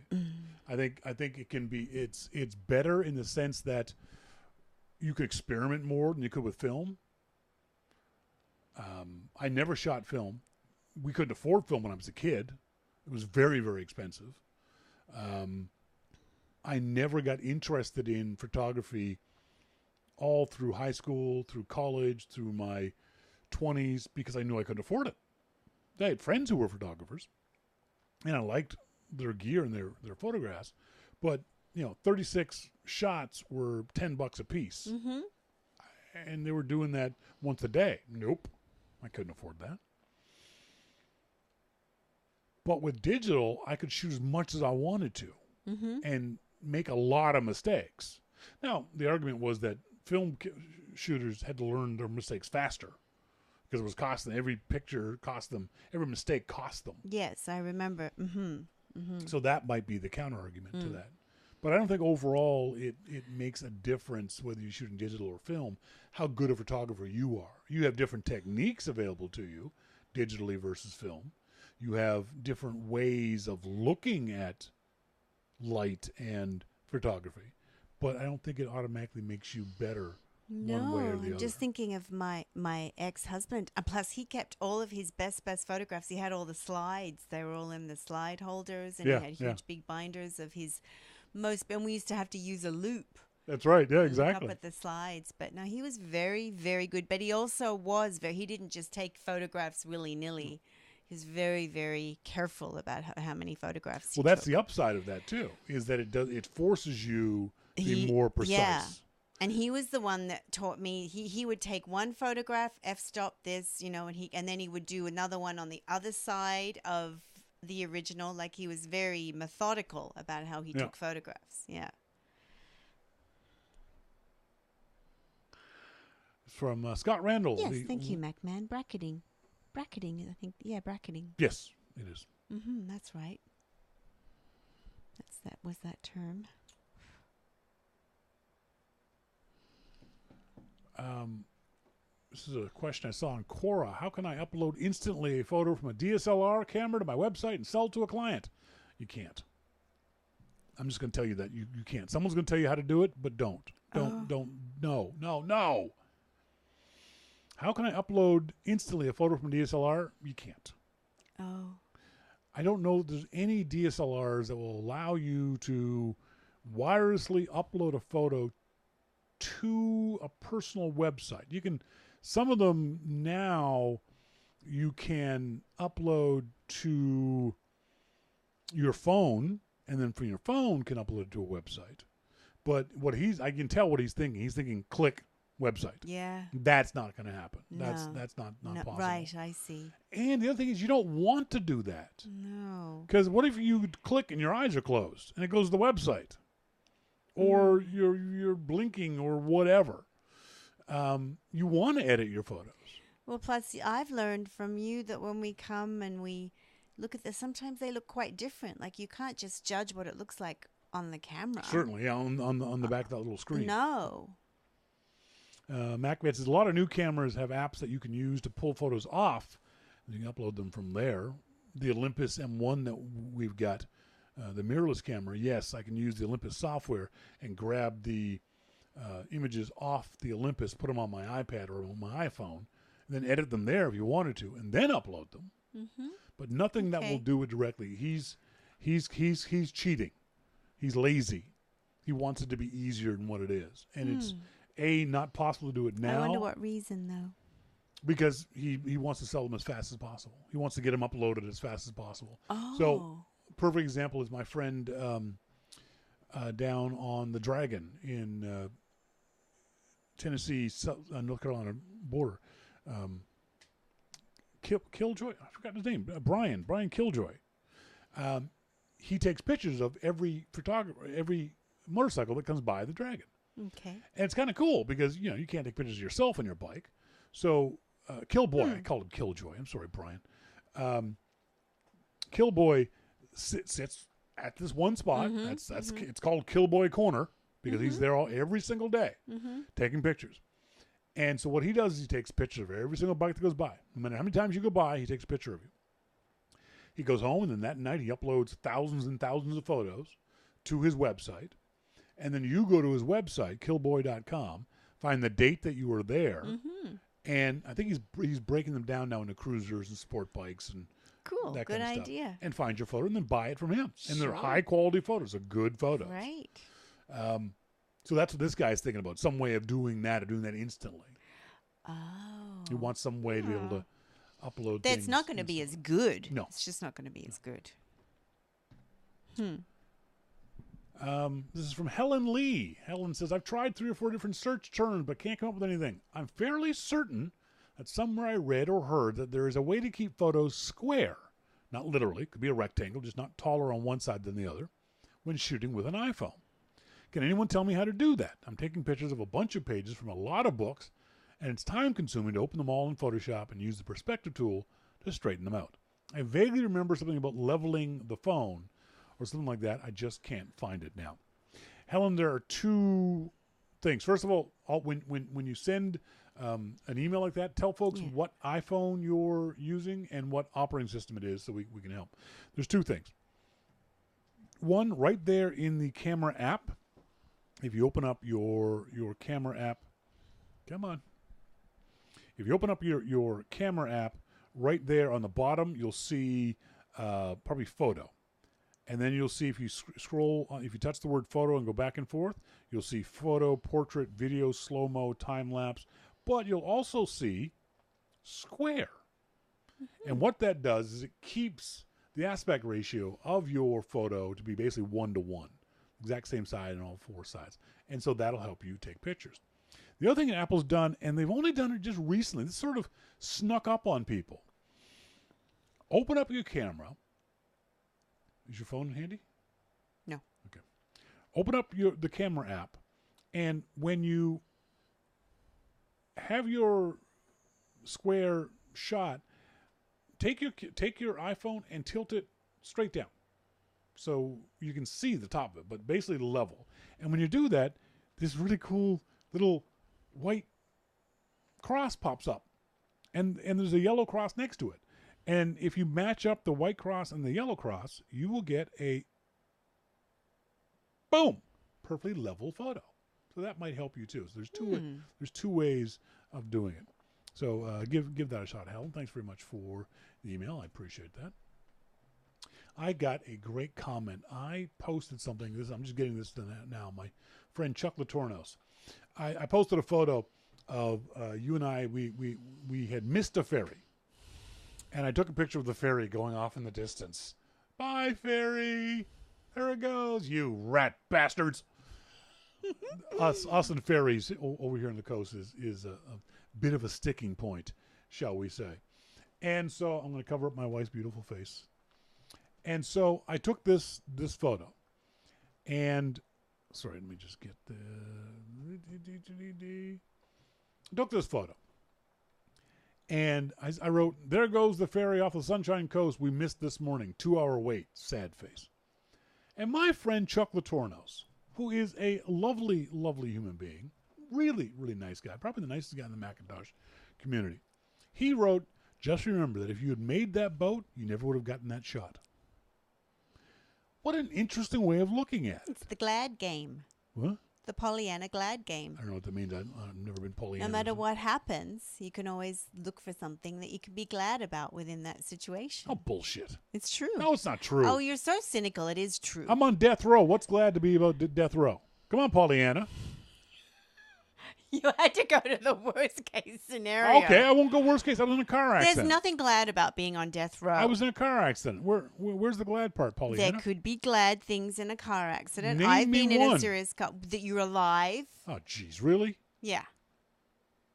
Speaker 1: I think it can be. It's better in the sense that you could experiment more than you could with film. I never shot film. We couldn't afford film when I was a kid. It was very, very expensive. I never got interested in photography all through high school, through college, through my 20s, because I knew I couldn't afford it. I had friends who were photographers, and I liked their gear and their photographs, but 36 shots were $10 a piece, and they were doing that once a day. Nope, I couldn't afford that. But with digital, I could shoot as much as I wanted to, and make a lot of mistakes. Now, the argument was that film shooters had to learn their mistakes faster, because it was costing every mistake cost them.
Speaker 2: Yes, I remember.
Speaker 1: So that might be the counter argument to that. But I don't think overall it makes a difference whether you shoot in digital or film, how good a photographer you are. You have different techniques available to you, digitally versus film. You have different ways of looking at light and photography. But I don't think it automatically makes you better one way or the other.
Speaker 2: I'm just thinking of my ex-husband. And plus, he kept all of his best photographs. He had all the slides. They were all in the slide holders. And he had huge big binders of his most. And we used to have to use a loop.
Speaker 1: That's right. Yeah, exactly.
Speaker 2: Up at the slides. But no, he was very, very good. But he also he didn't just take photographs willy-nilly. He was very, very careful about how many photographs he
Speaker 1: that's
Speaker 2: took.
Speaker 1: the upside of that, too, is that it forces you to be more precise.
Speaker 2: Yeah. And he was the one that taught me. He would take one photograph, f-stop this, and then he would do another one on the other side of the original. Like, he was very methodical about how he took photographs. Yeah.
Speaker 1: From Scott Randall.
Speaker 2: Yes, thank you, MacMan. Bracketing, I think. Yeah, bracketing.
Speaker 1: Yes, it is.
Speaker 2: That's right. Was that term.
Speaker 1: This is a question I saw on Quora. How can I upload instantly a photo from a DSLR camera to my website and sell it to a client? You can't. I'm just going to tell you that you can't. Someone's going to tell you how to do it, but don't. No. How can I upload instantly a photo from a DSLR? You can't.
Speaker 2: Oh. I
Speaker 1: don't know if there's any DSLRs that will allow you to wirelessly upload a photo to a personal website. You can, some of them now you can upload to your phone, and then from your phone can upload it to a website. But I can tell what he's thinking. He's thinking click website.
Speaker 2: Yeah. That's
Speaker 1: not going to happen.
Speaker 2: No.
Speaker 1: That's not possible.
Speaker 2: Right, I see.
Speaker 1: And the other thing is you don't want to do that.
Speaker 2: No.
Speaker 1: Because what if you click and your eyes are closed and it goes to the website? Or you're blinking or whatever. You want to edit your photos.
Speaker 2: Well, plus I've learned from you that when we come and we look at this, sometimes they look quite different. Like, you can't just judge what it looks like on the camera.
Speaker 1: Certainly, yeah, on the back of that little screen.
Speaker 2: No.
Speaker 1: MacMed says a lot of new cameras have apps that you can use to pull photos off. You can upload them from there. The Olympus M1 that we've got, the mirrorless camera, yes, I can use the Olympus software and grab the images off the Olympus, put them on my iPad or on my iPhone, and then edit them there if you wanted to, and then upload them. But nothing that will do it directly. He's cheating. He's lazy. He wants it to be easier than what it is, and it's not possible to do it now.
Speaker 2: I wonder what reason, though.
Speaker 1: Because he wants to sell them as fast as possible. He wants to get them uploaded as fast as possible.
Speaker 2: Oh.
Speaker 1: So, perfect example is my friend down on the Dragon in Tennessee, North Carolina border. Killjoy, I forgot his name. Brian Killjoy. He takes pictures of every motorcycle that comes by the Dragon.
Speaker 2: Okay.
Speaker 1: And it's kind of cool because, you know, you can't take pictures of yourself on your bike. So Killboy, I called him Killjoy. I'm sorry, Brian. Killboy sits at this one spot. It's called Killboy Corner because he's there every single day taking pictures. And so what he does is he takes pictures of every single bike that goes by. No matter how many times you go by, he takes a picture of you. He goes home, and then that night he uploads thousands and thousands of photos to his website. And then you go to his website, killboy.com, find the date that you were there. And I think he's breaking them down now into cruisers and sport bikes and
Speaker 2: cool.
Speaker 1: that
Speaker 2: Good
Speaker 1: kind of
Speaker 2: idea.
Speaker 1: stuff. And find your photo and then buy it from him. And they're
Speaker 2: Sure.
Speaker 1: high-quality photos. They're good photos.
Speaker 2: Right.
Speaker 1: So that's what this guy's thinking about, some way of doing that instantly.
Speaker 2: Oh.
Speaker 1: He wants some way to be able to upload
Speaker 2: That's
Speaker 1: things
Speaker 2: not going to be as good.
Speaker 1: No.
Speaker 2: It's just not going to be as good.
Speaker 1: This is from Helen Lee. Helen says, I've tried 3 or 4 different search terms, but can't come up with anything. I'm fairly certain that somewhere I read or heard that there is a way to keep photos square. Not literally. It could be a rectangle, just not taller on one side than the other, when shooting with an iPhone. Can anyone tell me how to do that? I'm taking pictures of a bunch of pages from a lot of books, and it's time-consuming to open them all in Photoshop and use the perspective tool to straighten them out. I vaguely remember something about leveling the phone or something like that. I just can't find it now. Helen, there are 2 things. First of all, when you send an email like that, tell folks what iPhone you're using and what operating system it is so we can help. There's 2 things. One, right there in the camera app, if you open up your camera app, come on. If you open up your camera app, right there on the bottom, you'll see probably photo. And then you'll see if you scroll, if you touch the word photo and go back and forth, you'll see photo, portrait, video, slow-mo, time-lapse. But you'll also see square. And what that does is it keeps the aspect ratio of your photo to be basically 1-to-1. Exact same side on all 4 sides. And so that'll help you take pictures. The other thing that Apple's done, and they've only done it just recently, this sort of snuck up on people. Open up your camera. Is your phone handy?
Speaker 2: No.
Speaker 1: Okay. Open up the camera app, and when you have your square shot, take your iPhone and tilt it straight down, so you can see the top of it, but basically level. And when you do that, this really cool little white cross pops up, and there's a yellow cross next to it. And if you match up the white cross and the yellow cross, you will get a boom, perfectly level photo. So that might help you too. So there's 2 ways of doing it. So give that a shot, Helen. Thanks very much for the email. I appreciate that. I got a great comment. I posted something. I'm just getting this to now. My friend Chuck Latornos. I posted a photo of you and I. We had missed a ferry. And I took a picture of the ferry going off in the distance. Bye, ferry. There it goes, you rat bastards. us and ferries over here on the coast is a bit of a sticking point, shall we say. And so I'm going to cover up my wife's beautiful face. And so I took this photo. And, sorry, let me just get the... I took this photo. And I wrote, there goes the ferry off the Sunshine Coast we missed this morning. 2-hour wait. Sad face. And my friend Chuck Latornos, who is a lovely, lovely human being, really, really nice guy, probably the nicest guy in the Macintosh community, he wrote, just remember that if you had made that boat, you never would have gotten that shot. What an interesting way of looking at it.
Speaker 2: It's the glad game.
Speaker 1: What?
Speaker 2: The Pollyanna glad game.
Speaker 1: I don't know what that means. I've never been Pollyanna.
Speaker 2: No matter what happens, you can always look for something that you can be glad about within that situation.
Speaker 1: Oh, bullshit.
Speaker 2: It's true.
Speaker 1: No, it's not true.
Speaker 2: Oh, you're so cynical. It is true.
Speaker 1: I'm on death row. What's glad to be about death row? Come on, Pollyanna.
Speaker 2: You had to go to the worst case scenario.
Speaker 1: Okay, I won't go worst case. I was in a car accident.
Speaker 2: There's nothing glad about being on death row.
Speaker 1: I was in a car accident. Where's the glad part, Pollyanna?
Speaker 2: There could be glad things in a car accident.
Speaker 1: Name
Speaker 2: I've
Speaker 1: me
Speaker 2: been in
Speaker 1: one.
Speaker 2: a serious car. That you're alive.
Speaker 1: Oh, jeez, really?
Speaker 2: Yeah.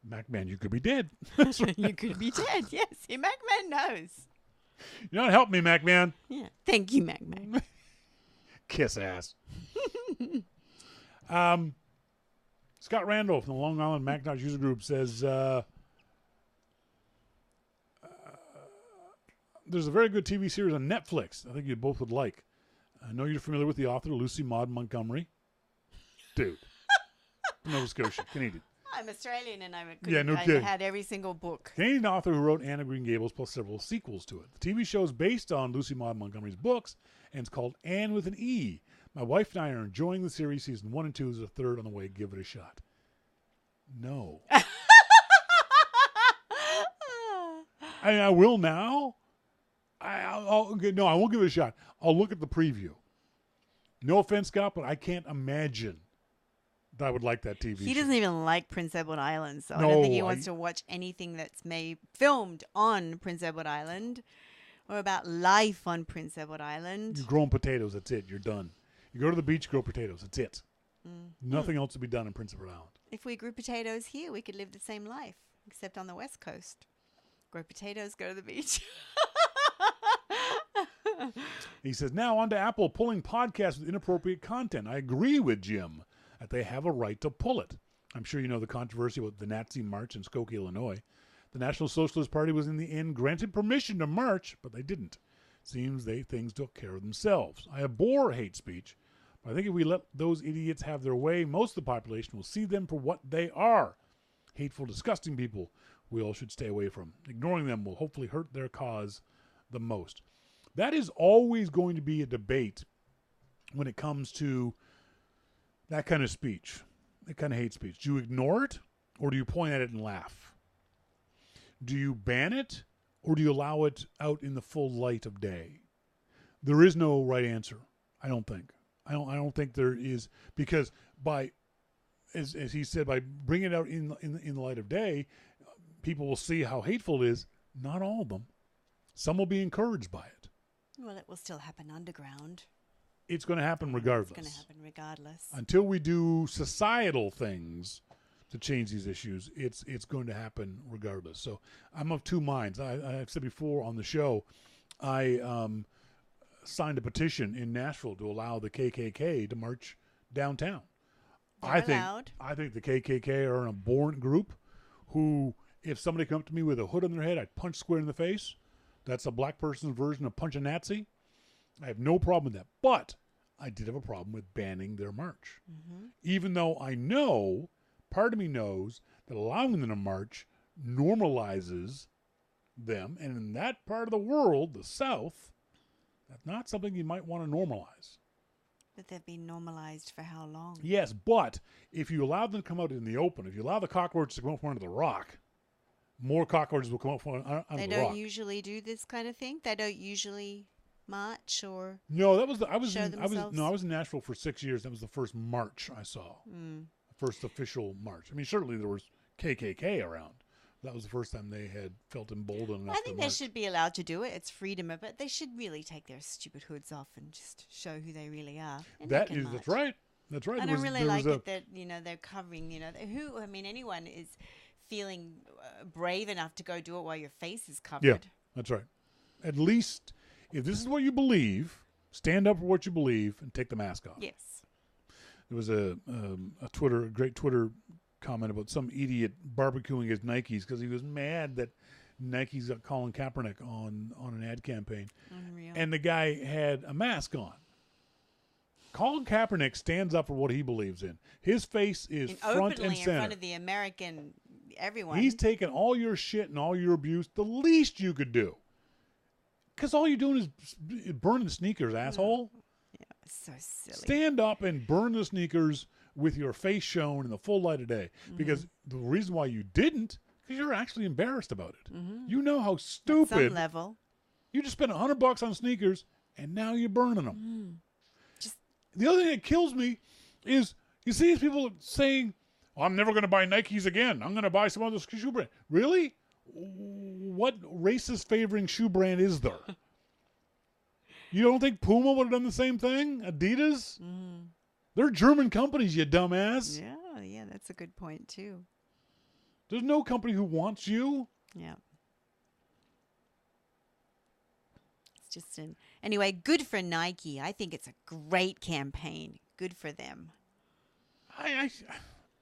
Speaker 1: MacMan, you could be dead.
Speaker 2: You could be dead. Yes, see, MacMan knows.
Speaker 1: You're not helping me, MacMan.
Speaker 2: Yeah, thank you, MacMan.
Speaker 1: Kiss ass. Scott Randall from the Long Island Macintosh User Group says, there's a very good TV series on Netflix I think you both would like. I know you're familiar with the author, Lucy Maud Montgomery. Dude. Nova Scotia, Canadian.
Speaker 2: I'm Australian and I had every single book.
Speaker 1: Canadian author who wrote Anne of Green Gables plus several sequels to it. The TV show is based on Lucy Maud Montgomery's books and it's called Anne with an E. My wife and I are enjoying the series. Season 1 and 2 is a third on the way. Give it a shot. No. I will now. I won't give it a shot. I'll look at the preview. No offense, Scott, but I can't imagine that I would like that TV show.
Speaker 2: He doesn't even like Prince Edward Island, so
Speaker 1: No,
Speaker 2: I don't think he wants to watch anything that's filmed on Prince Edward Island or about life on Prince Edward Island.
Speaker 1: You're growing potatoes. That's it. You're done. You go to the beach, grow potatoes. That's it. Nothing else to be done in Prince Edward Island.
Speaker 2: If we grew potatoes here, we could live the same life, except on the West Coast. Grow potatoes, go to the beach.
Speaker 1: He says, now on to Apple pulling podcasts with inappropriate content. I agree with Jim that they have a right to pull it. I'm sure you know the controversy about the Nazi march in Skokie, Illinois. The National Socialist Party was in the end granted permission to march, but they didn't. Seems things took care of themselves. I abhor hate speech, but I think if we let those idiots have their way, most of the population will see them for what they are. Hateful, disgusting people we all should stay away from. Ignoring them will hopefully hurt their cause the most. That is always going to be a debate when it comes to that kind of speech, that kind of hate speech. Do you ignore it or do you point at it and laugh? Do you ban it or do you allow it out in the full light of day? There is no right answer, I don't think. I don't think there is, because as he said, by bringing it out in the light of day, people will see how hateful it is. Not all of them. Some will be encouraged by it.
Speaker 2: Well, it will still happen underground.
Speaker 1: It's going to happen regardless.
Speaker 2: It's going to happen regardless.
Speaker 1: Until we do societal things to change these issues, it's going to happen regardless. So I'm of two minds. I've said before on the show, I signed a petition in Nashville to allow the KKK to march downtown. I think the KKK are an abhorrent group who, if somebody come up to me with a hood on their head, I'd punch square in the face. That's a black person's version of punch a Nazi. I have no problem with that. But I did have a problem with banning their march. Mm-hmm. Even though I know, part of me knows, that allowing them to march normalizes them. And in that part of the world, the South, that's not something you might want to normalize.
Speaker 2: But they've been normalized for how long?
Speaker 1: Yes, but if you allow them to come out in the open, if you allow the cockroaches to come out from under the rock, more cockroaches will come out from under the rock.
Speaker 2: They don't usually do this kind of thing? They don't usually march or
Speaker 1: No, I was in Nashville for 6 years. That was the first march I saw. The first official march. I mean, certainly there was KKK around. That was the first time they had felt emboldened enough.
Speaker 2: I think they should be allowed to do it. It's freedom of it. They should really take their stupid hoods off and just show who they really are.
Speaker 1: That's right. That's right.
Speaker 2: I don't really like it that they're covering. Anyone is feeling brave enough to go do it while your face is covered.
Speaker 1: Yeah, that's right. At least, if this is what you believe, stand up for what you believe and take the mask off.
Speaker 2: Yes.
Speaker 1: There was a great Twitter comment about some idiot barbecuing his Nikes because he was mad that Nike's got Colin Kaepernick on an ad campaign.
Speaker 2: Unreal.
Speaker 1: And the guy had a mask on. Colin Kaepernick stands up for what he believes in. His face is front and center.
Speaker 2: In front of the American everyone.
Speaker 1: He's taking all your shit and all your abuse. The least you could do. Because all you're doing is burning sneakers, asshole.
Speaker 2: Yeah, so silly.
Speaker 1: Stand up and burn the sneakers with your face shown in the full light of day. Mm-hmm. Because the reason why you didn't, because you're actually embarrassed about it. Mm-hmm. You know how stupid.
Speaker 2: At some level.
Speaker 1: You just spent $100 on sneakers, and now you're burning them. The other thing that kills me is you see these people saying, I'm never going to buy Nikes again. I'm going to buy some other shoe brand. Really? What racist favoring shoe brand is there? You don't think Puma would have done the same thing? Adidas? They're German companies, you dumbass.
Speaker 2: Yeah, that's a good point, too.
Speaker 1: There's no company who wants you.
Speaker 2: Yeah. It's just anyway, good for Nike. I think it's a great campaign. Good for them.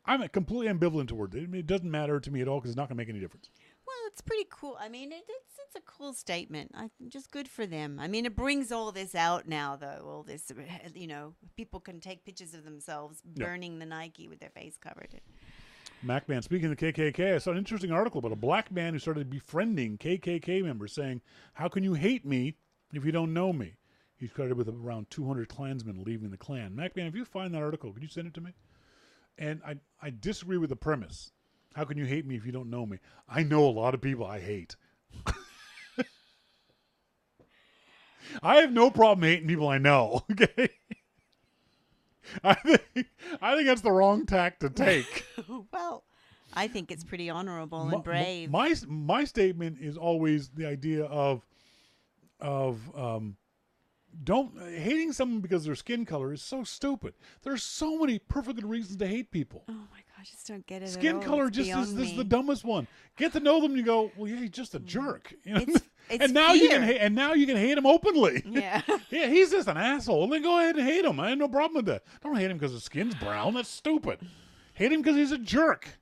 Speaker 1: I'm completely ambivalent toward it. It doesn't matter to me at all because it's not going to make any difference.
Speaker 2: Well, it's pretty cool. I mean, it's a cool statement. Just good for them. I mean, it brings all this out now, though. All this, people can take pictures of themselves burning the Nike with their face covered.
Speaker 1: MacMan, speaking of the KKK, I saw an interesting article about a black man who started befriending KKK members, saying, "How can you hate me if you don't know me?" He's credited with around 200 Klansmen leaving the Klan. MacMan, if you find that article, could you send it to me? And I disagree with the premise. How can you hate me if you don't know me? I know a lot of people I hate. I have no problem hating people I know. Okay, I think that's the wrong tack to take.
Speaker 2: Well, I think it's pretty honorable and brave.
Speaker 1: My statement is always the idea of don't hating someone because of their skin color is so stupid. There's so many perfect good reasons to hate people.
Speaker 2: Oh my gosh, I just don't get it.
Speaker 1: Skin
Speaker 2: at all.
Speaker 1: color
Speaker 2: It's
Speaker 1: just
Speaker 2: beyond
Speaker 1: is
Speaker 2: me.
Speaker 1: the dumbest one. Get to know them, and you go, well, yeah, he's just a jerk. You know?
Speaker 2: It's
Speaker 1: and now
Speaker 2: fear.
Speaker 1: you can hate him openly.
Speaker 2: Yeah.
Speaker 1: Yeah, he's just an asshole. Then go ahead and hate him. I have no problem with that. Don't hate him because his skin's brown. That's stupid. Hate him because he's a jerk.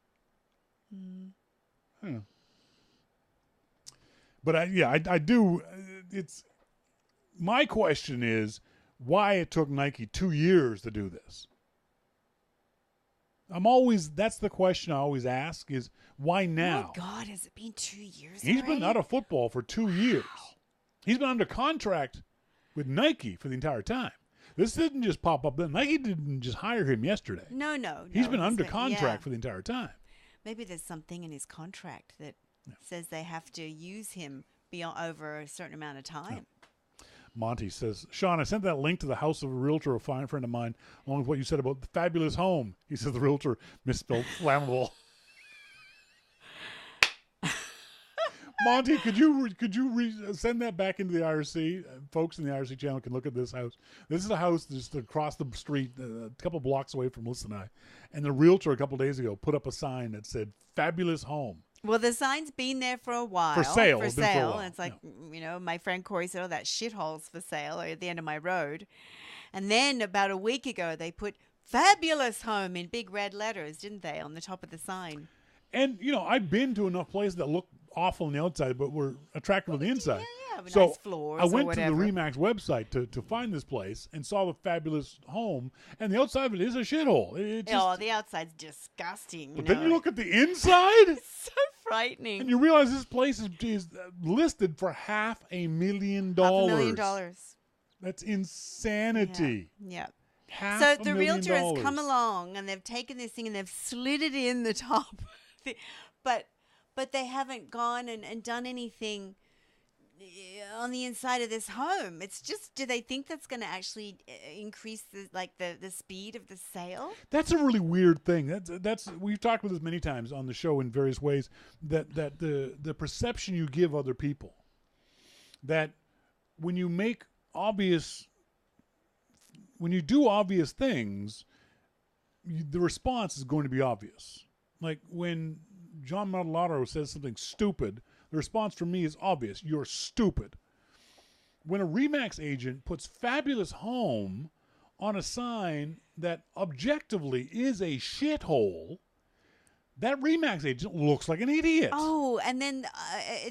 Speaker 1: Yeah. But I do. It's my question is why it took Nike 2 years to do this. That's the question I always ask is why now?
Speaker 2: Oh my God, has it been 2 years?
Speaker 1: He's
Speaker 2: already?
Speaker 1: been out of football for 2 years. He's been under contract with Nike for the entire time. This didn't just pop up. Nike didn't just hire him yesterday.
Speaker 2: No.
Speaker 1: He's been under contract for the entire time.
Speaker 2: Maybe there's something in his contract that says they have to use him beyond over a certain amount of time.
Speaker 1: Yeah. Monty says, Shawn, I sent that link to the house of a realtor, a fine friend of mine, along with what you said about the fabulous home. He says the realtor misspelled flammable. Monty, could you send that back into the IRC? Folks in the IRC channel can look at this house. This is a house just across the street, a couple blocks away from Melissa and I. And the realtor a couple days ago put up a sign that said, fabulous home.
Speaker 2: Well, the sign's been there for a while.
Speaker 1: For sale.
Speaker 2: For
Speaker 1: It's been for a
Speaker 2: sale.
Speaker 1: while.
Speaker 2: And it's like, my friend Corey said, oh, that shithole's for sale at the end of my road. And then about a week ago, they put fabulous home in big red letters, didn't they, on the top of the sign?
Speaker 1: And, I've been to enough places that look awful on the outside, but were attractive on the inside.
Speaker 2: Yeah, with
Speaker 1: so
Speaker 2: nice floors
Speaker 1: I went
Speaker 2: or
Speaker 1: to the
Speaker 2: whatever.
Speaker 1: Remax website to find this place and saw the fabulous home, and the outside of it is a shithole.
Speaker 2: The outside's disgusting.
Speaker 1: But then you look at the inside,
Speaker 2: It's so frightening.
Speaker 1: and you realize this place is listed for $500,000.
Speaker 2: $500,000.
Speaker 1: That's insanity.
Speaker 2: Yeah.
Speaker 1: $500,000.
Speaker 2: So the realtor has come along and they've taken this thing and they've slid it in the top. But they haven't gone and done anything on the inside of this home. It's just, do they think that's going to actually increase the speed of the sale?
Speaker 1: That's a really weird thing. That's we've talked about this many times on the show in various ways. That the perception you give other people, that when you do obvious things, the response is going to be obvious. Like when John Martellaro says something stupid, the response from me is obvious. You're stupid. When a Remax agent puts fabulous home on a sign that objectively is a shithole, that Remax agent looks like an idiot.
Speaker 2: Oh, and then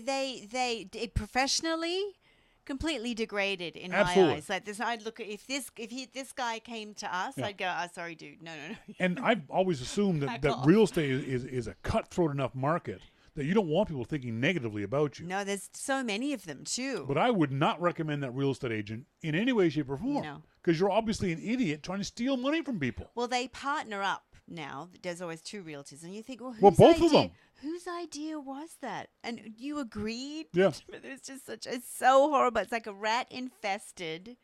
Speaker 2: they professionally completely degraded in
Speaker 1: Absolutely.
Speaker 2: my eyes. Like this, I'd look at if this guy came to us,
Speaker 1: Yeah.
Speaker 2: I'd go, "Oh, sorry, dude, no."
Speaker 1: And I've always assumed that
Speaker 2: Back off.
Speaker 1: real estate is a cutthroat enough market that you don't want people thinking negatively about you.
Speaker 2: No, there's so many of them too.
Speaker 1: But I would not recommend that real estate agent in any way, shape, or form.
Speaker 2: No.
Speaker 1: Because you're obviously an idiot trying to steal money from people.
Speaker 2: Well, they partner up now. There's always two realtors, and you think, well,
Speaker 1: Both of them.
Speaker 2: Whose idea was that? And you agreed?
Speaker 1: Yeah.
Speaker 2: But it's just it's so horrible. It's like a rat infested,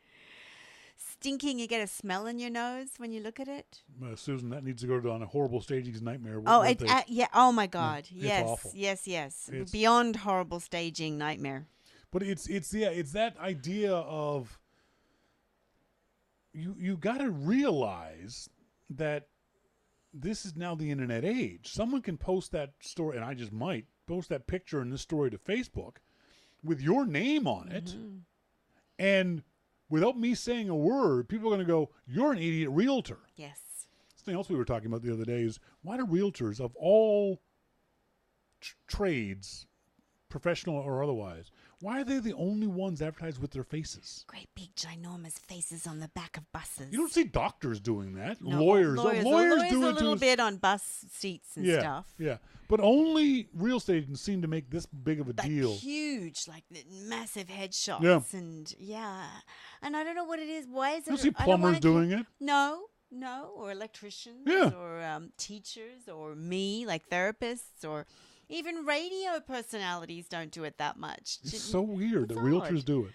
Speaker 2: stinking. You get a smell in your nose when you look at it.
Speaker 1: Susan, that needs to go on a horrible staging's nightmare.
Speaker 2: Oh, yeah. Oh my God.
Speaker 1: It's
Speaker 2: Yes.
Speaker 1: awful.
Speaker 2: Yes.
Speaker 1: It's-
Speaker 2: Beyond horrible staging nightmare.
Speaker 1: But it's that idea of you got to realize that this is now the internet age. Someone can post that story, and I just might post that picture in this story to Facebook with your name on it. And without me saying a word, people are going to go, you're an idiot realtor.
Speaker 2: Yes.
Speaker 1: Something else we were talking about the other day is, why do realtors of all trades, professional or otherwise, why are they the only ones advertised with their faces?
Speaker 2: Great big ginormous faces on the back of buses.
Speaker 1: You don't see doctors doing that.
Speaker 2: No,
Speaker 1: Lawyers
Speaker 2: do
Speaker 1: it
Speaker 2: a little bit on bus seats and stuff.
Speaker 1: Yeah, but only real estate agents seem to make this big of a deal.
Speaker 2: Huge, like massive headshots, and and I don't know what it is. Why is it?
Speaker 1: You see plumbers doing it?
Speaker 2: No, or electricians, or teachers, or me, like therapists, or even radio personalities don't do it that much.
Speaker 1: It's so weird that realtors do it.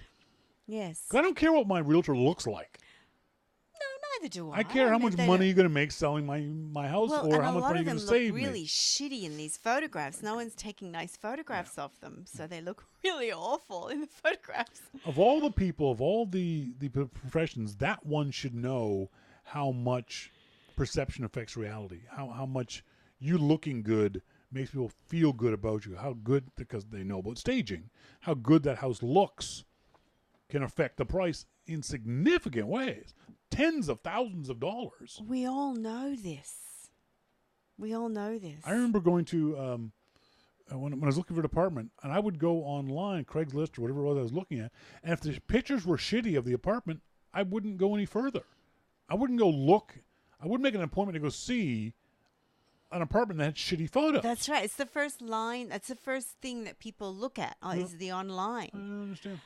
Speaker 2: Yes.
Speaker 1: I don't care what my realtor looks like.
Speaker 2: No, neither do I.
Speaker 1: I care how much money you're going to make selling my house, or how much money you're going to save me.
Speaker 2: A lot of them look really shitty in these photographs. No one's taking nice photographs of them, so they look really awful in the photographs.
Speaker 1: Of all the people, of all the professions, that one should know how much perception affects reality. How much you looking good makes people feel good about you. How good, because they know about staging, how good that house looks can affect the price in significant ways. Tens of thousands of dollars.
Speaker 2: We all know this.
Speaker 1: I remember going to, when I was looking for an apartment, and I would go online, Craigslist or whatever it was I was looking at, and if the pictures were shitty of the apartment, I wouldn't go any further. I wouldn't go look. I wouldn't make an appointment to go see an apartment that had shitty photos.
Speaker 2: That's right. It's the first line. That's the first thing that people look at is the online.
Speaker 1: I don't understand.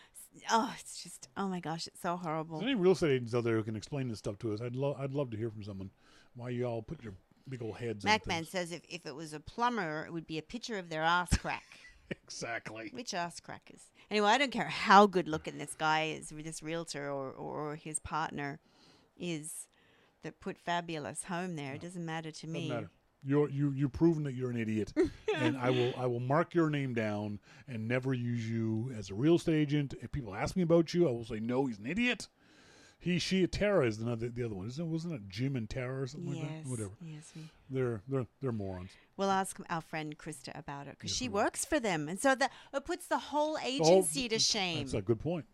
Speaker 2: Oh, it's just, oh my gosh, it's so horrible.
Speaker 1: Is there any real estate agents out there who can explain this stuff to us? I'd love to hear from someone why you all put your big old heads on
Speaker 2: Macman says if it was a plumber, it would be a picture of their ass crack.
Speaker 1: Exactly.
Speaker 2: Which ass crackers? Anyway, I don't care how good looking this guy is, this realtor or his partner is that put Fabulous Home there. It doesn't matter to me.
Speaker 1: Doesn't matter. You've proven that you're an idiot, and I will mark your name down and never use you as a real estate agent. If people ask me about you, I will say no, he's an idiot. He, she, Tara is the other one. Wasn't it Jim and Tara or something like that? Whatever.
Speaker 2: Yes.
Speaker 1: They're morons.
Speaker 2: We'll ask our friend Krista about it because she works for them, and so that it puts the whole agency to shame.
Speaker 1: That's a good point.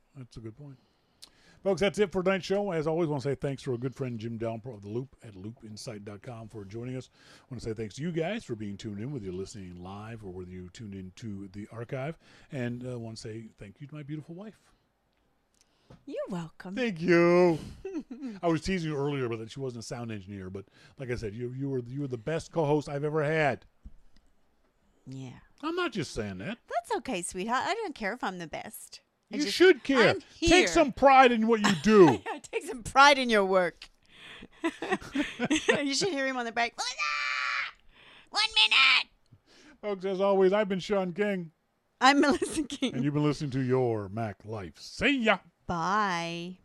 Speaker 1: Folks, that's it for tonight's show. As always, I want to say thanks to our good friend Jim Dalrymple of The Loop at loopinsight.com for joining us. I want to say thanks to you guys for being tuned in, whether you're listening live or whether you tuned in to the archive. And I want to say thank you to my beautiful wife.
Speaker 2: You're welcome.
Speaker 1: Thank you. I was teasing you earlier about that she wasn't a sound engineer, but like I said, you were the best co-host I've ever had.
Speaker 2: Yeah.
Speaker 1: I'm not just saying that.
Speaker 2: That's okay, sweetheart. I don't care if I'm the best.
Speaker 1: You should care.
Speaker 2: I'm here.
Speaker 1: Take some pride in what you do.
Speaker 2: Take some pride in your work. You should hear him on the break. 1 minute.
Speaker 1: Folks, as always, I've been Shawn King.
Speaker 2: I'm Melissa King.
Speaker 1: And you've been listening to Your Mac Life. See ya.
Speaker 2: Bye.